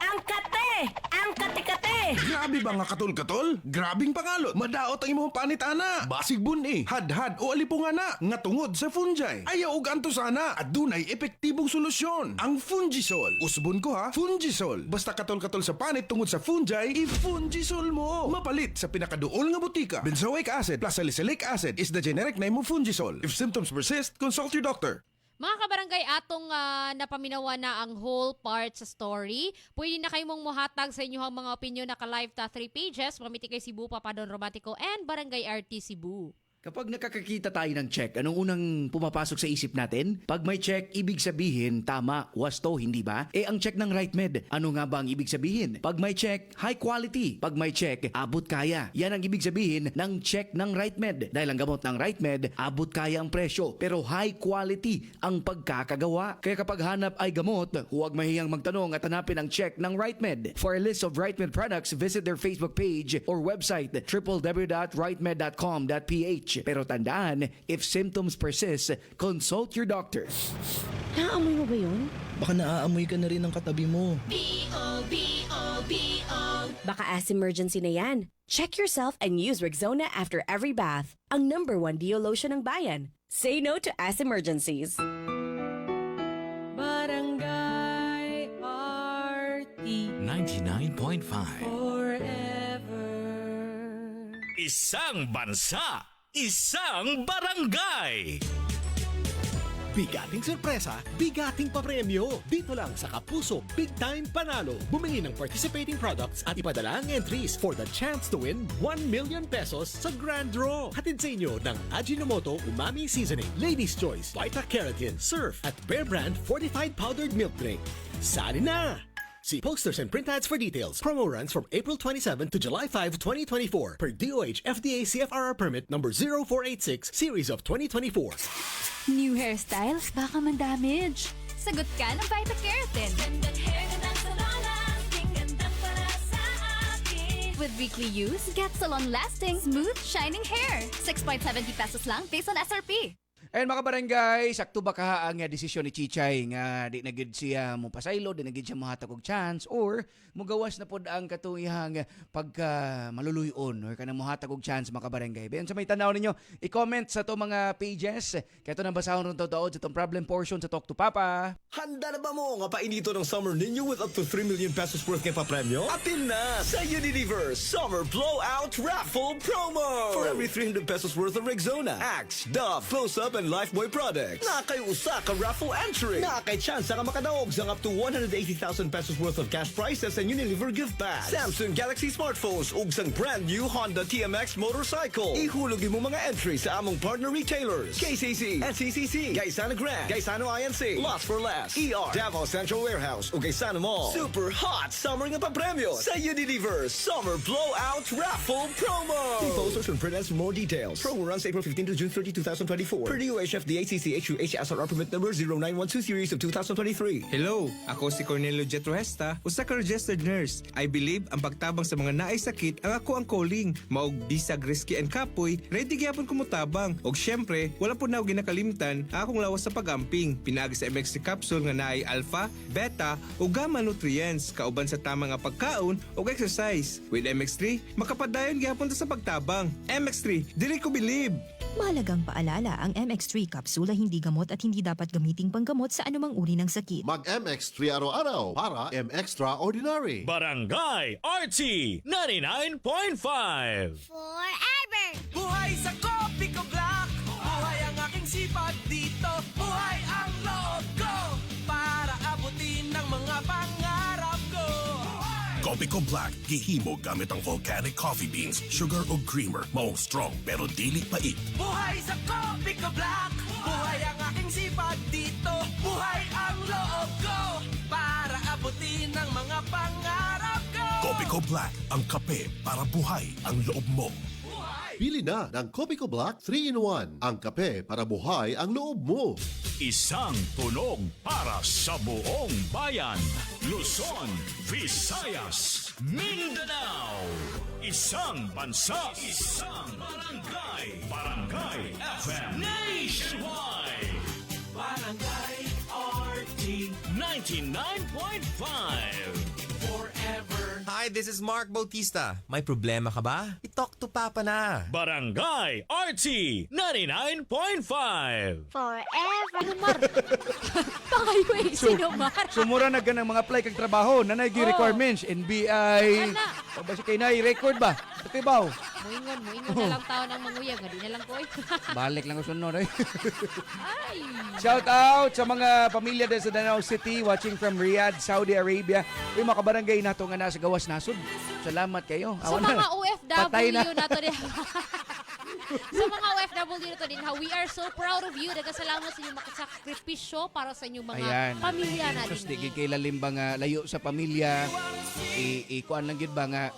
Ang kate! Ang kate-kate! Grabe ba nga katol-katol? Grabing pangalot. Madaot ang imong panit ana. Basig bun Hadhad o alipungan na. Nga tungod sa fungi. Ayaw og anto sana. At dunay epektibong solusyon. Ang Fungisol. Usbon ko ha. Fungisol. Basta katol-katol sa panit tungod sa fungi, i-Fungisol mo. Mapalit sa pinakaduol nga butika. Benzoic acid plus salicylic acid is the generic name of Fungisol. If symptoms persist, consult your doctor. Mga kabarangay, atong napaminawa na ang whole part sa story. Pwede na kayo mong muhatag sa inyong mga opinion na ka-live ta 3 pages. Mamiti kay Cebu, Papadon Romantico, and Barangay RT Cebu. Kapag nakakakita tayo ng check, anong unang pumapasok sa isip natin? Pag may check, ibig sabihin, tama, wasto, hindi ba? Ang check ng RightMed, ano nga ba ang ibig sabihin? Pag may check, high quality. Pag may check, abot kaya. Yan ang ibig sabihin ng check ng RightMed. Dahil ang gamot ng RightMed, abot kaya ang presyo. Pero high quality ang pagkakagawa. Kaya kapag hanap ay gamot, huwag mahiyang magtanong at hanapin ang check ng RightMed. For a list of RightMed products, visit their Facebook page or website www.rightmed.com.ph. PH. Pero tandaan, if symptoms persist, consult your doctor. Naamoy mo ba yun? Baka naaamoy ka na rin ng katabi mo. Baka as emergency na yan. Check yourself and use Rexona after every bath. Ang #1 Deo lotion ng bayan. Say no to as emergencies. Barangay RT 99.5. Forever. Isang bansa, isang barangay. Bigating sorpresa, bigating papremyo. Dito lang sa Kapuso Big Time Panalo. Bumili ng participating products at ipadala ang entries for the chance to win 1 million pesos sa Grand Draw. Hatid sa inyo ng Ajinomoto Umami Seasoning, Ladies' Choice, Vita Keratin, Surf at Bear Brand Fortified Powdered Milk Drink. Sali na! See posters and print ads for details. Promo runs from April 27 to July 5, 2024 per DOH FDA CFRR permit number 0486 series of 2024. New hairstyles, baka man-damage. Sagot ka ng Vita Keratin. With weekly use, get salon-lasting, smooth, shining hair. 6.70 pesos lang based on SRP. Ayan mga barangay, sakto ba ka ang desisyon ni Chichay nga di na gid siya mo pasaylo, di na gid siya mahatag og chance or mugawas na pod ang katuyang pagka maluluyon or kanang mohatag og chance mga barangay. Bayan sa may tanaw ninyo, i-comment sa to mga pages. Kaya ito nang basahon ron tawd sa tong problem portion sa Talk to Papa. Handa na ba mo nga painito ng summer ninyo with up to 3 million pesos worth ng papremyo? Atin na sa Unilever Summer Blowout Raffle Promo! For every 300 pesos worth of Rexona, Axe, Dove, Close-Up, and Lifebuoy products, na kay usa ka raffle entry. Na kay chance ka makadaog sa up to 180,000 pesos worth of cash prizes and Unilever gift bags. Samsung Galaxy smartphones ug sang brand new Honda TMX motorcycle. Ihulog mo mga entry sa among partner retailers. KCC, NCCC, Gaisano Grand, Gaisano INC, Lost for Less, ER, Davao Central Warehouse ug Gaisano Mall. Super hot summer nga papremyo sa Unilever Summer Blowout Raffle Promo. See posters and print ads for more details. Promo runs April 15 to June 30, 2024. Per DOH FDA CCHUH SRR permit number 0912 series of 2023. Hello, ako si Cornelio Jetruesta, usa ka registered nurse. I believe ang pagtabang sa mga naay sakit ang ako ang calling. Maog bisag risky and kapoy, ready gyapon ko mutabang. Og syempre, wala po na ginakalimtan ang akong lawas sa pagamping. Pinaagi sa MX3 capsule nga naay alpha, beta ug gamma nutrients kauban sa tama nga pagkaon ug exercise. With MX3, makapadayon gyapon ta sa pagtabang. MX3, dili ko believe. Mahalagang paalala, ang MX3 kapsula hindi gamot at hindi dapat gamiting panggamot sa anumang uri ng sakit. Mag-MX3 araw-araw para M-Extraordinary. Barangay RT 99.5. Forever! Buhay sa Kopi Ko Black! Buhay ang aking sipag dito! Buhay ang loob ko! Para abutin ng mga pangarap ko! Kopiko Black, gihimo gamit ang volcanic coffee beans, sugar o creamer. Maong strong pero dili pait. Buhay sa Kopi Ko Black! Buhay ang aking sipag dito! Buhay ang loob ko! Para abutin ng mga pangarap ko! Kopiko Black, ang kape para buhay ang loob mo. Pili na ng Kopiko Black 3-in-1. Ang kape para buhay ang loob mo. Isang tunog para sa buong bayan. Luzon, Visayas, Mindanao. Isang bansa, isang barangay. Barangay FM Nationwide. Barangay RT 99.5. Forever. Hi, this is Mark Bautista. May problema ka ba? I-talk to Papa na. Barangay RT 99.5. Forever! Pangayo eh, sino Mar? Sumura na ganang mga apply kag trabaho, nanay gi requirements, NBI. O ba si kay nay record ba? Okay ba? Muingon na lang tao ng manguyag, nga di na lang ko eh. Balik lang ko sunod eh. Ay! Shout out sa mga pamilya dyan sa Danau City watching from Riyadh, Saudi Arabia. Yung mga kabarangay nato nga nasa gawas nasod. Salamat kayo. Sa Awan mga Patay OFW na to din. Sa mga OFW na to din, we are so proud of you. Nagkasalamat sa inyong makasakripisyo para sa inyong mga pamilya natin. Sus, di kay lalim ba nga layo sa pamilya. Ikuan lang yun ba nga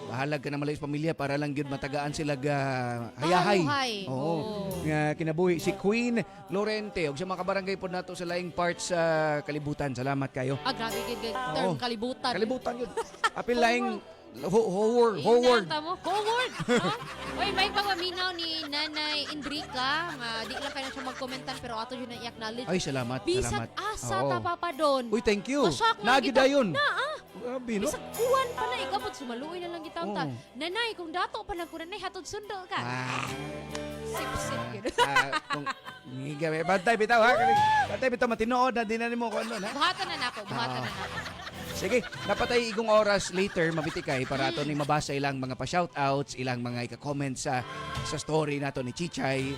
bahalag ka na malay sa pamilya para lang yun matagaan sila hayahay. Oo. Nga kinabuhi si Queen Lorente og sa mga kabarangay po nato sa laing parts sa kalibutan. Salamat kayo. Grabe gid term kalibutan. Kalibutan yun. Apil laing Howard. Inanta mo. Forward. No? Oy, may pagpaminaw ni Nanay Indrika nga di lang kayo na siya magkomentan pero ato yun na i-acknowledge. Ay, salamat. Bisag salamat. asa Oo. ta papadon. Uy, thank you. Pasyak na Nagi dayon. Na ah. Grabe, no? Bisag uwan pa na ikabot sumaluoy na lang gitaw ta. Oo. Nanay, kung dato pa lang ko nanay hatod sundo ka. Sip-sip yun. Kung gabi, bantay bitaw ha. Bantay bitaw matinood na dinani mo ko ano na. Buhatan na nako, buhatan na nako. Sige, napatay igong oras later mabitikay para ato ni mabasa ilang mga pa-shoutouts, ilang mga ika-comment sa story nato ni Chichay.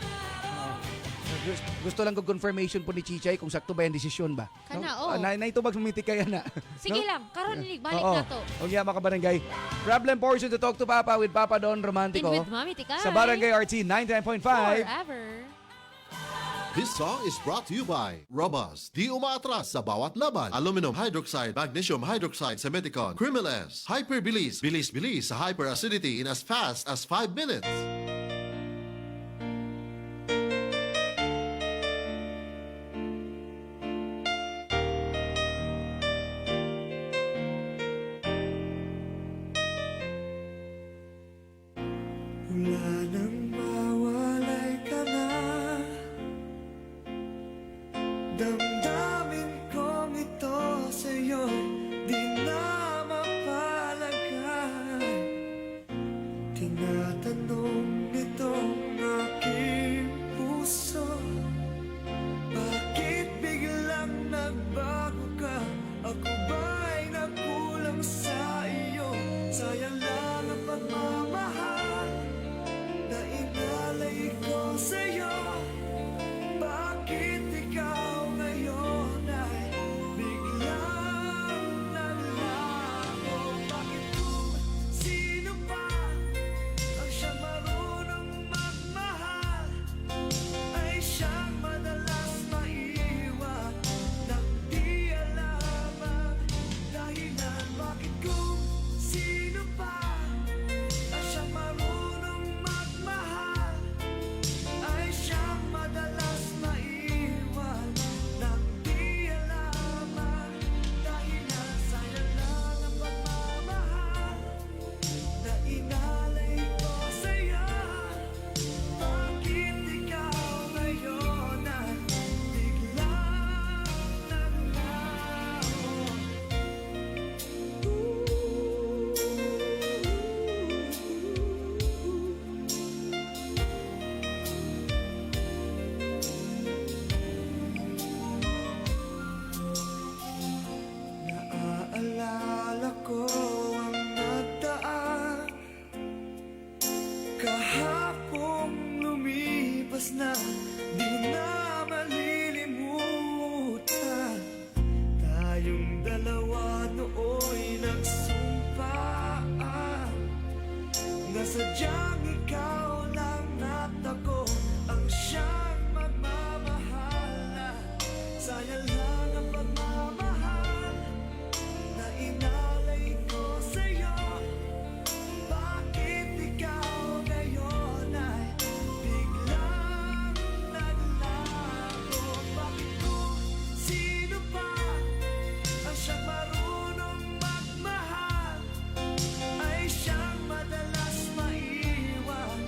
Gusto lang ko confirmation po ni Chichay kung sakto ba yung desisyon ba? Kana, oo. Naitubag mabitikay na. Sige lang, karon ni balik Oo. na to. O nga mga barangay. Problem portion to talk to Papa with Papa Don Romantico. And with Mami Tikay. Sa Barangay RT 99.5. Forever. This song is brought to you by Robust. Di umaatras sa bawat laban. Aluminum hydroxide, magnesium hydroxide sa Meticon. Crimeles. Hyperbilis. Bilis-bilis sa hyperacidity in as fast as 5 minutes. Wala nang mawalay ka na. Damdamin kong ito sa'yo di na mapalagay. Tinatanong nitong aking puso, bakit biglang nagbago ka? Ako ba'y nagkulang sa iyo? Sayang lang ang pagmamahal na inalay ko sa'yo. Bakit ikaw ngayon ay biglang nalago? Bakit kung sino pa ang siyang marunong magmahal ay siyang madalas maiwan nang di alam ang dahilan? Bakit kung sino pa ang siyang marunong magmahal ay siyang madalas maiwan nang di alam ang dahilan? Sayang lang ang pagmamahal na inalay ko sa'yo. Bakit ikaw ngayon ay biglang naglaho? Naaalala ko ang nagdaan kahapong lumipas na, di na malilimutan. Tayong dalawa nooy nagsumpaan na sadyang ikaw lang at ako ang siyang magmamahalan. Sayang lang ang pagmamahal na inalay ko sa'yo. Bakit ikaw ngayon ay biglang naglago? Bakit kung sino pa ang siyang marunong magmahal ay siyang madalas maiwan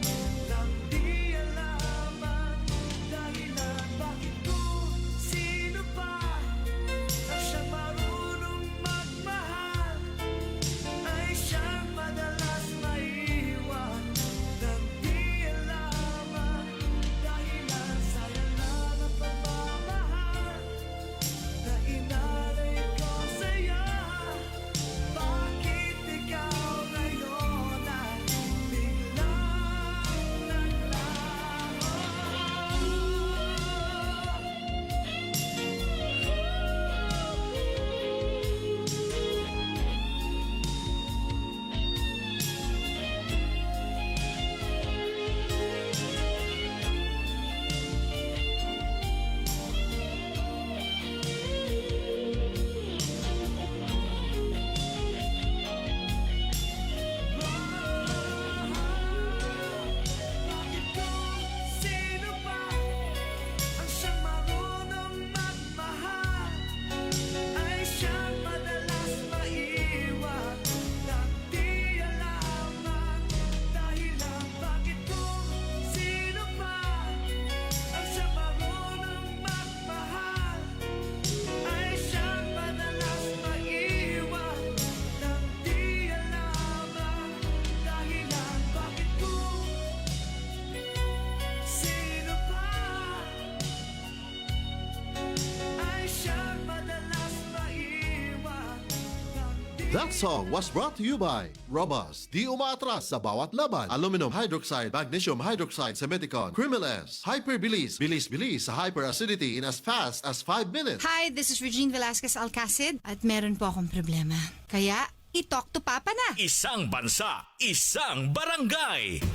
That song was brought to you by Robust. Di umaatras sa bawat laban. Aluminum hydroxide, magnesium hydroxide sa Meticon. Crimeles. Hyperbilis. Bilis-bilis sa hyperacidity in as fast as 5 minutes. Hi, this is Regine Velasquez Alcacid at meron po akong problema. Kaya, i-talk to Papa na. Isang bansa, isang barangay.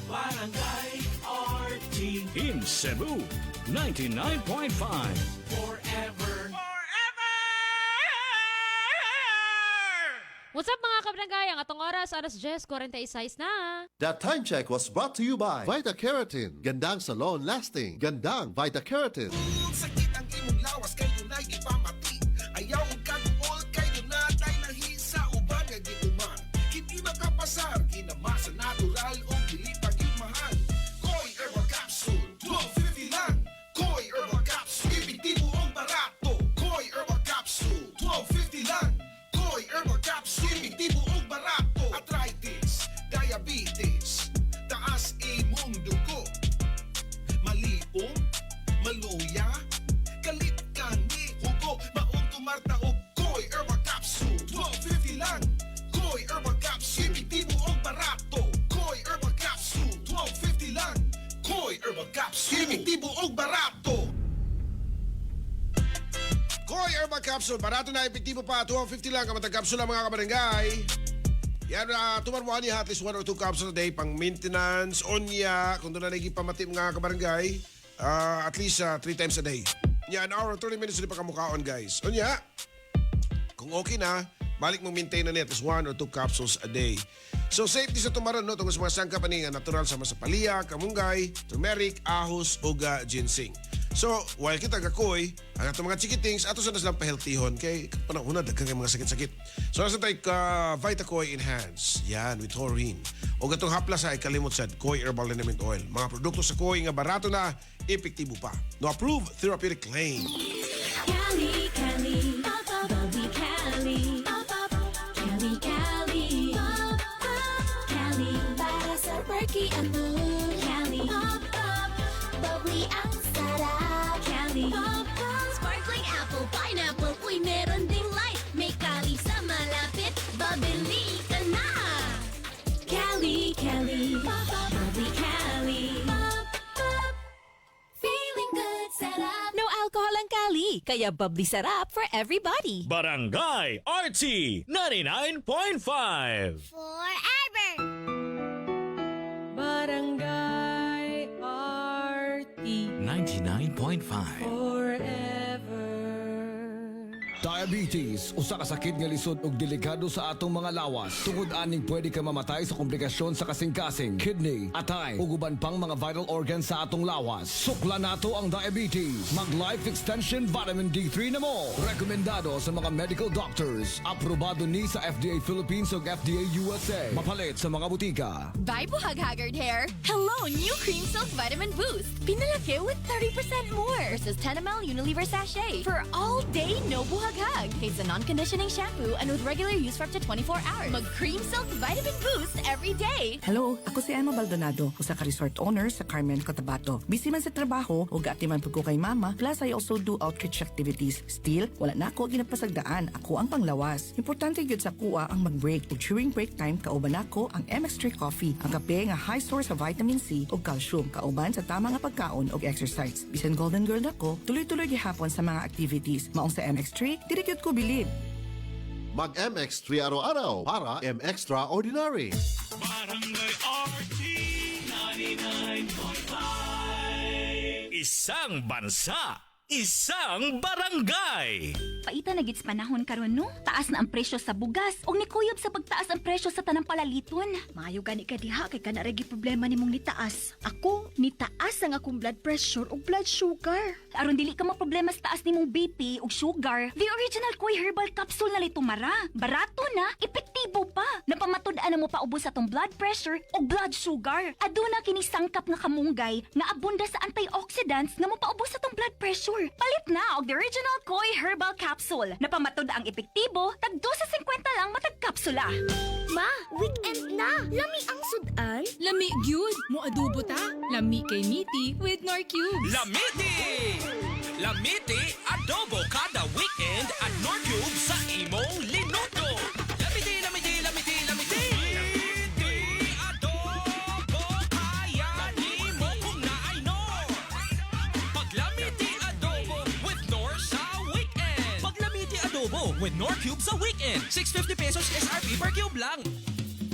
Barangay RT In Cebu, 99.5. Forever. What's up mga kabarangay? Ang atong oras, alas 10:46 na. That time check was brought to you by Vita Keratin. Gandang salon lasting. Gandang Vita Keratin. Sakit ang imong lawas kay dunay ipamati. Ayaw ang kagul kay dunay nahisa uban nga gituman. Hindi makapasar kinamasa natural o dili pa gyud mahal. Koi Herbal Capsule, 12.50 lang. Koi Herbal Capsule, epektibo ang barato. Koi Herbal Capsule, 12.50 lang. Koi Herbal Capsule, epektibo ang barato. Arthritis, diabetes, taas imong dugo. Malipong, maluya, galit ka ni hugo, maong tumarta o Koi Herbal Capsule, 12.50 lang. Koi Herbal Capsule, epektibo ang barato. Koi Herbal Capsule, 12.50 lang. Koi Herbal Capsule, epektibo ang barato. Koi Herbal Capsule, barato na, epektibo pa, 250 lang kamatang kapsula mga kabarangay. Yan, tumarmuhan niya at least 1 or 2 capsules a day pang maintenance, onya, kung doon na naging pamati mga kabarangay, at least 3 times a day. Yan, an hour or 30 minutes na pa kamukaon guys. Onya, kung okay na, balik mong maintain na niya at least 1 or 2 capsules a day. So safe di sa tumaron no, tungkol sa mga sangkap nga natural sa masapalya, kamunggay, turmeric, ahos, o ginseng. So, while kita gakoy, ang atong mga chikitings, ato sa naslang pahealthihon kay panahon na daghang mga sakit-sakit. So, nasa tayo Vitacoy Enhance. Yan, with taurine. O gatong haplas ay kalimot sa Koi Herbal Liniment Oil. Mga produkto sa Koi nga barato na, epektibo pa. No approved therapeutic claim. Cali, Cali, Bubby Cali, Cali, Cali, Cali, para sa perky ang mood. Cali, bubbly ang sarap. Cali, sparkling apple, pineapple, uy meron ding light. May Cali sa malapit, babili ka na. Cali, Cali, bubbly Cali, feeling good, sarap. No alcohol ang Cali, kaya bubbly sarap for everybody. Barangay RT 99.5. Forever. Barangay RT 99.5. Diabetes, usa ka sakit nga lisod ug delikado sa atong mga lawas. Tungod aning pwede ka mamatay sa komplikasyon sa kasing-kasing, kidney, atay, ug uban pang mga vital organs sa atong lawas. Sukla nato ang diabetes. Mag Life Extension Vitamin D3 na mo. Rekomendado sa mga medical doctors. Aprobado ni sa FDA Philippines ug FDA USA. Mapalit sa mga butika. Bye, buhag-haggard hair! Hello, new Cream Silk Vitamin Boost! Pinalaki with 30% more versus 10 ml Unilever sachet for all day no buhag-hag. It's a non-conditioning shampoo and with regular use for up to 24 hours. Mag Cream Silk Vitamin Boost every day! Hello, ako si Emma Baldonado, usa ka resort owner sa Carmen, Cotabato. Busy man sa trabaho, ug ati man pud ko kay mama, plus I also do outreach activities. Still, wala na ako ginapasagdaan, ako ang panglawas. Importante gyud sa kuha ang mag-break, ug during break time kauban nako ang MX3 Coffee, ang kape nga high source of vitamin C ug calcium, kauban sa tama nga pagkaon ug exercise. Bisan golden girl nako, tuloy-tuloy gihapon sa mga activities. Maong sa MX3, dili gyud ko bilib. Mag MX3 araw-araw para M-Extraordinary. Barangay RT 99.5. Isang bansa, isang barangay. Paita na gits panahon karon no? Taas na ang presyo sa bugas ug nikuyob sa pagtaas ang presyo sa tanang palaliton. Maayo gani ka diha kay kana ragi problema nimong nitaas. Ako nitaas ang akong blood pressure ug blood sugar. Aron dili ka maproblema sa taas nimong BP ug sugar, the original Koi Herbal Capsule na litumara. Barato na, epektibo pa. Napamatud-an na mo paubos sa tong blood pressure ug blood sugar. Aduna kini sangkap nga kamunggay nga abunda sa antioxidants nga mopaubos sa tong blood pressure. more. Palit na og the original Koi Herbal Capsule. Napamatod ang epektibo, tag 2.50 lang matag kapsula. Ma, weekend na. Lami ang sudan. Lami gyud mo adobo ta. Lami kay Miti with Nor Cubes. Lamiti! Lamiti adobo kada weekend at Nor Cubes sa imong linuto. Lamiti, lamiti, lamiti, lamiti. Lamiti adobo kaya ni mo kung naay no. Pag Lamiti adobo with Nor sa weekend. Pag Lamiti adobo with Nor Cubes sa weekend. 650 pesos SRP per cube lang.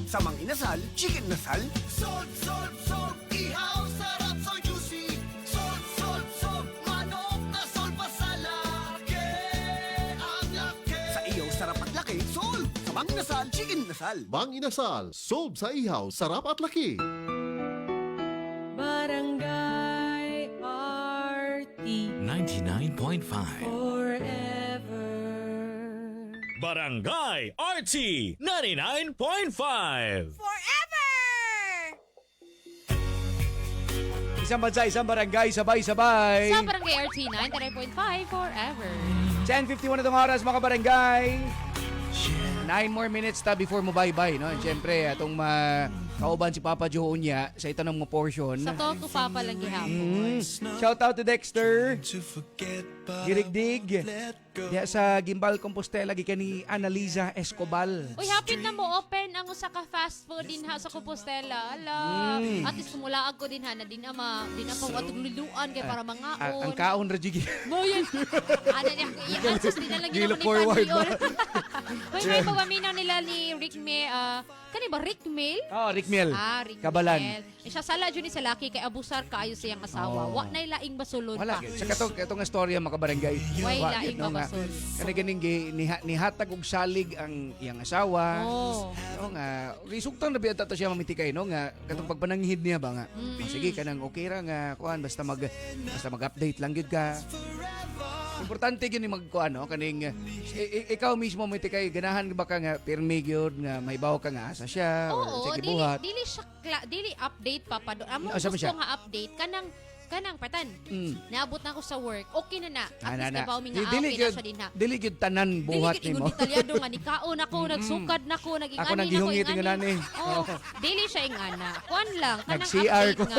Sa mang inasal, chicken nasal. Salt, salt, salt, ihaw, sarap, so juicy. Salt, salt, salt, manok na salt pa sa laki. Ang laki. Sa iyo, sarap at laki, sol. Sa mang inasal, chicken nasal. Mang Inasal, sold sa ihaw, sarap at laki. Barangay RT 99.5 forever. Barangay RT 99.5. Isang bansa, isang barangay, sabay-sabay. Sa Barangay RT 99.5 forever. 10:51 na itong oras, mga barangay. 9 more minutes ta before mo bye-bye, no? Siyempre, atong kauban si Papa Joe unya sa itanong mo portion. Sa to pa lang gihapon. Shout out to Dexter. Girigdig. Diya sa Gimbal Compostela gikan ni Analiza Escobal. Uy, hapit na mo open ang usa ka fast food din ha sa Compostela. Ala. At least kumulaag ko din ha na din ama luluan kay para mangaon. Ang kaon ra jigi. Mo yun. Ana niya i-answers din na lang Gilo ni forward ba? Uy, may pagaminaw nila ni Rick May kani ba Rick Mail? Oh, Rick Miel. Rick Kabalan. Miel. Siya sala jud ni sa laki kay abusar kaayo sa iyang asawa. Oh. Wa nay laing basulod Wala. pa. Sa katong istorya mga barangay. Way Wa, laing no, nga. babasol. Kani ganing nihatag og salig ang iyang asawa. Oh. No nga, risugtang na biya to siya mamitikay no nga katong pagpananghid niya ba nga. Oh, sige kanang okay ra nga kuan basta mag-update lang gyud ka. Importante gyud ni magkuan no kaning ikaw mismo mitikay ganahan ba ka nga pirmi gyud nga may bawo ka nga asa siya Oo, or sige buhat. dili siya dili update pa pa doon. Amo Asa man gusto siya? nga update kanang patan. Naabot na ako sa work. Okay na na. At least na. nabaw mi nga Dili okay na gyud- siya din ha. Dili gyud tanan buhat Dili nimo. gyud detalyado nga ni kaon ako, nagsukad na ko, naging Ako ani na ko. naghihungit nga nani. Oh, dili siya ing ana. Kuan lang kanang Nag-CR update ko. nga.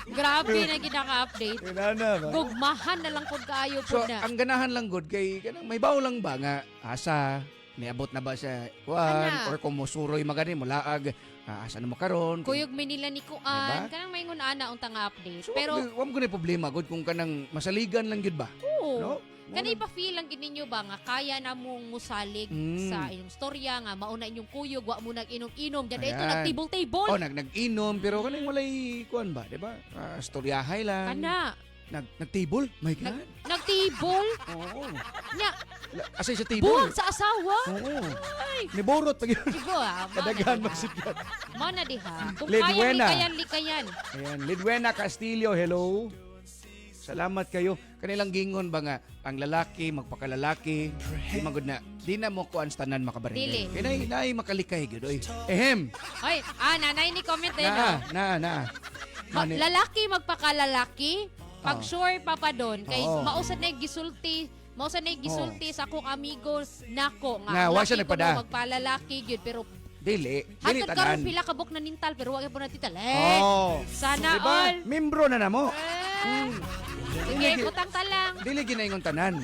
Grabe na ginaka-update. Inana ba? Gugmahan na lang pud kaayo So, pud na. ang ganahan lang good kay kanang may bawo lang ba nga asa niabot na ba sa kuan Ana. or kung musuroy magani mulaag asa na mo karon. Kuyog mi nila ni Kuan, Diba? kanang maingon ana unta nga update. Pero Pero wa mo gani problema good kung kanang masaligan lang gyud ba? oo. No? Kanay pa feel lang gid ninyo ba nga kaya na mong musalig sa inyong storya nga mauna inyong kuyog wa mo nag-inom-inom dyan ito Ayan. nag-table-table. Oh, nag-inom pero kanang walay kuan ba, di ba? Storyahay lang. Kana. Nag-table? My God. Nag-table? Oo. Nya, Asay sa table. buwag sa asawa? Oo. Ay. Niborot pag yun. Sigo Kadaghan magsikat. Mana diha. Kung Lidwena. kaya likayan. Ayan, Lidwena Castillo, hello. Salamat kayo. Kanilang gingon ba nga, ang lalaki, magpakalalaki, di magod na, di na mo kuan tanan makabarangay. Dili. Kaya naay makalikay gud oy. Ehem. Ay, nanay ni comment din. Na. Mani- Lalaki magpakalalaki, pag Oo. sure pa pa doon, kay Oo. mausad na yung gisulti, sa akong amigo nako Nga, nga. wa Laki siya ko nagpada. mo magpalalaki gyud pero Dili hangtod karon tanan. pila ka buk na nintal pero wag po na tital. Oh. Sana Diba? all. Membro na namo. Sige, putang ta lang. Dili ginaingon tanan.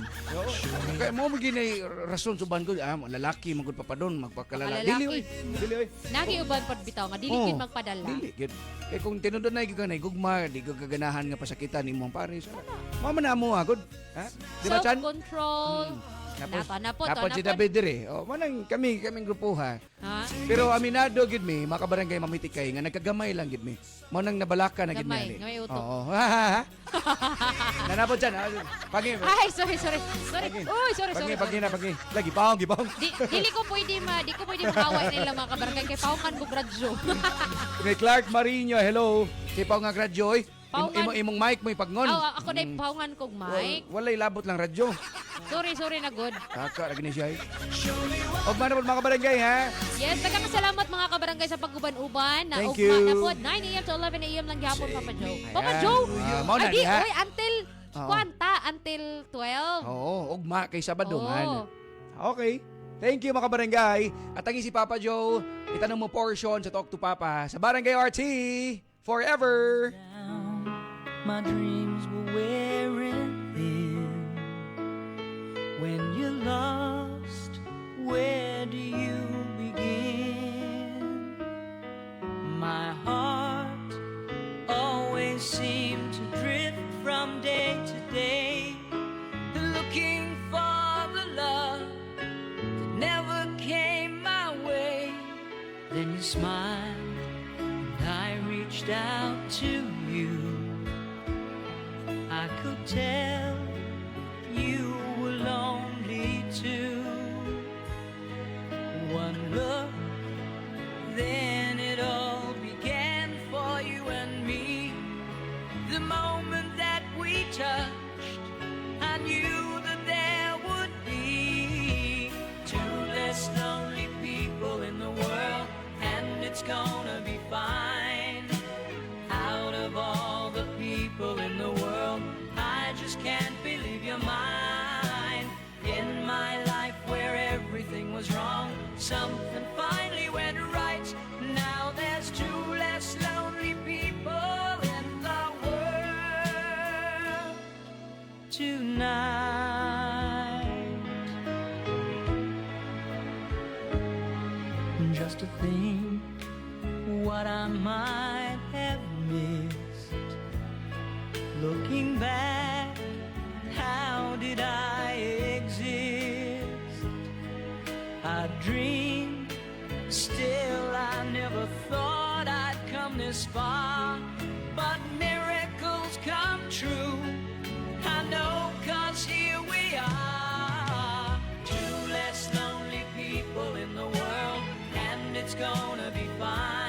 Kaya mo ginay rason suban ko lalaki magud pa doon magpakalalaki. Dili oy. Dili oy. Nagiuban pod bitaw nga dili Oo. gid magpadala. Dili gid. Kay kung tinudon na gyud kanay gugma, di ko kaganahan nga pasakitan imong pares. Mama na mo agud. Ha? Di ba chan? Self-control. Tapos si David dire. Oh, manang kaming grupo ha. Ha? Pero aminado gid mi, makabarangay mamitikay nga nagkagamay lang gid mi. Mao nang nabalaka na gid Gamay, mi. gamay utok. Oo. Nanapod dyan. Pagi. Ay, sorry. Uy, sorry. Pagi. Lagi, paong. Dili ko pwede makaway nila mga kabarangay kay paungan ko gradyo. Kay Clark Marino, hello. Si Paong nga gradyo, oy. Paungan. Imong mic mo ipagnon. Ako na paungan kog mic. Walay labot lang radyo. Sorry na good. Kaka, lagi ni siya. Og man mga barangay, ha? Yes, daghang salamat mga kabarangay sa pag-uban-uban. Na Thank ugma you. na pod 9 AM to 11 AM lang gihapon Papa Joe. Papa Ayan. Joe. Mao na Adi, diha. oy, until Oo. Kwanta until 12. Oo, ugma kay Sabado Oo. man. Okay. Thank you mga kabarangay. At ang si Papa Joe, itanong mo portion sa Talk to Papa sa Barangay RT forever. My dreams were wearing thin. When you're lost, where do you begin? My heart always seemed to drift from day to day, looking for the love that never came my way. Then you smiled and I reached out to you. I could tell you were lonely too. One look, then it all began for you and me. The moment that we touched, I knew that there would be two less lonely people in the world, and it's gonna be fine. Out of all the people in the world, I just can't believe you're mine. In my life where everything was wrong, something finally went right. Now there's two less lonely people in the world tonight. Just to think what I might have missed. Looking back, how did I exist? I dreamed, still I never thought I'd come this far. But miracles come true, I know, 'cause here we are. Two less lonely people in the world, and it's gonna be fine.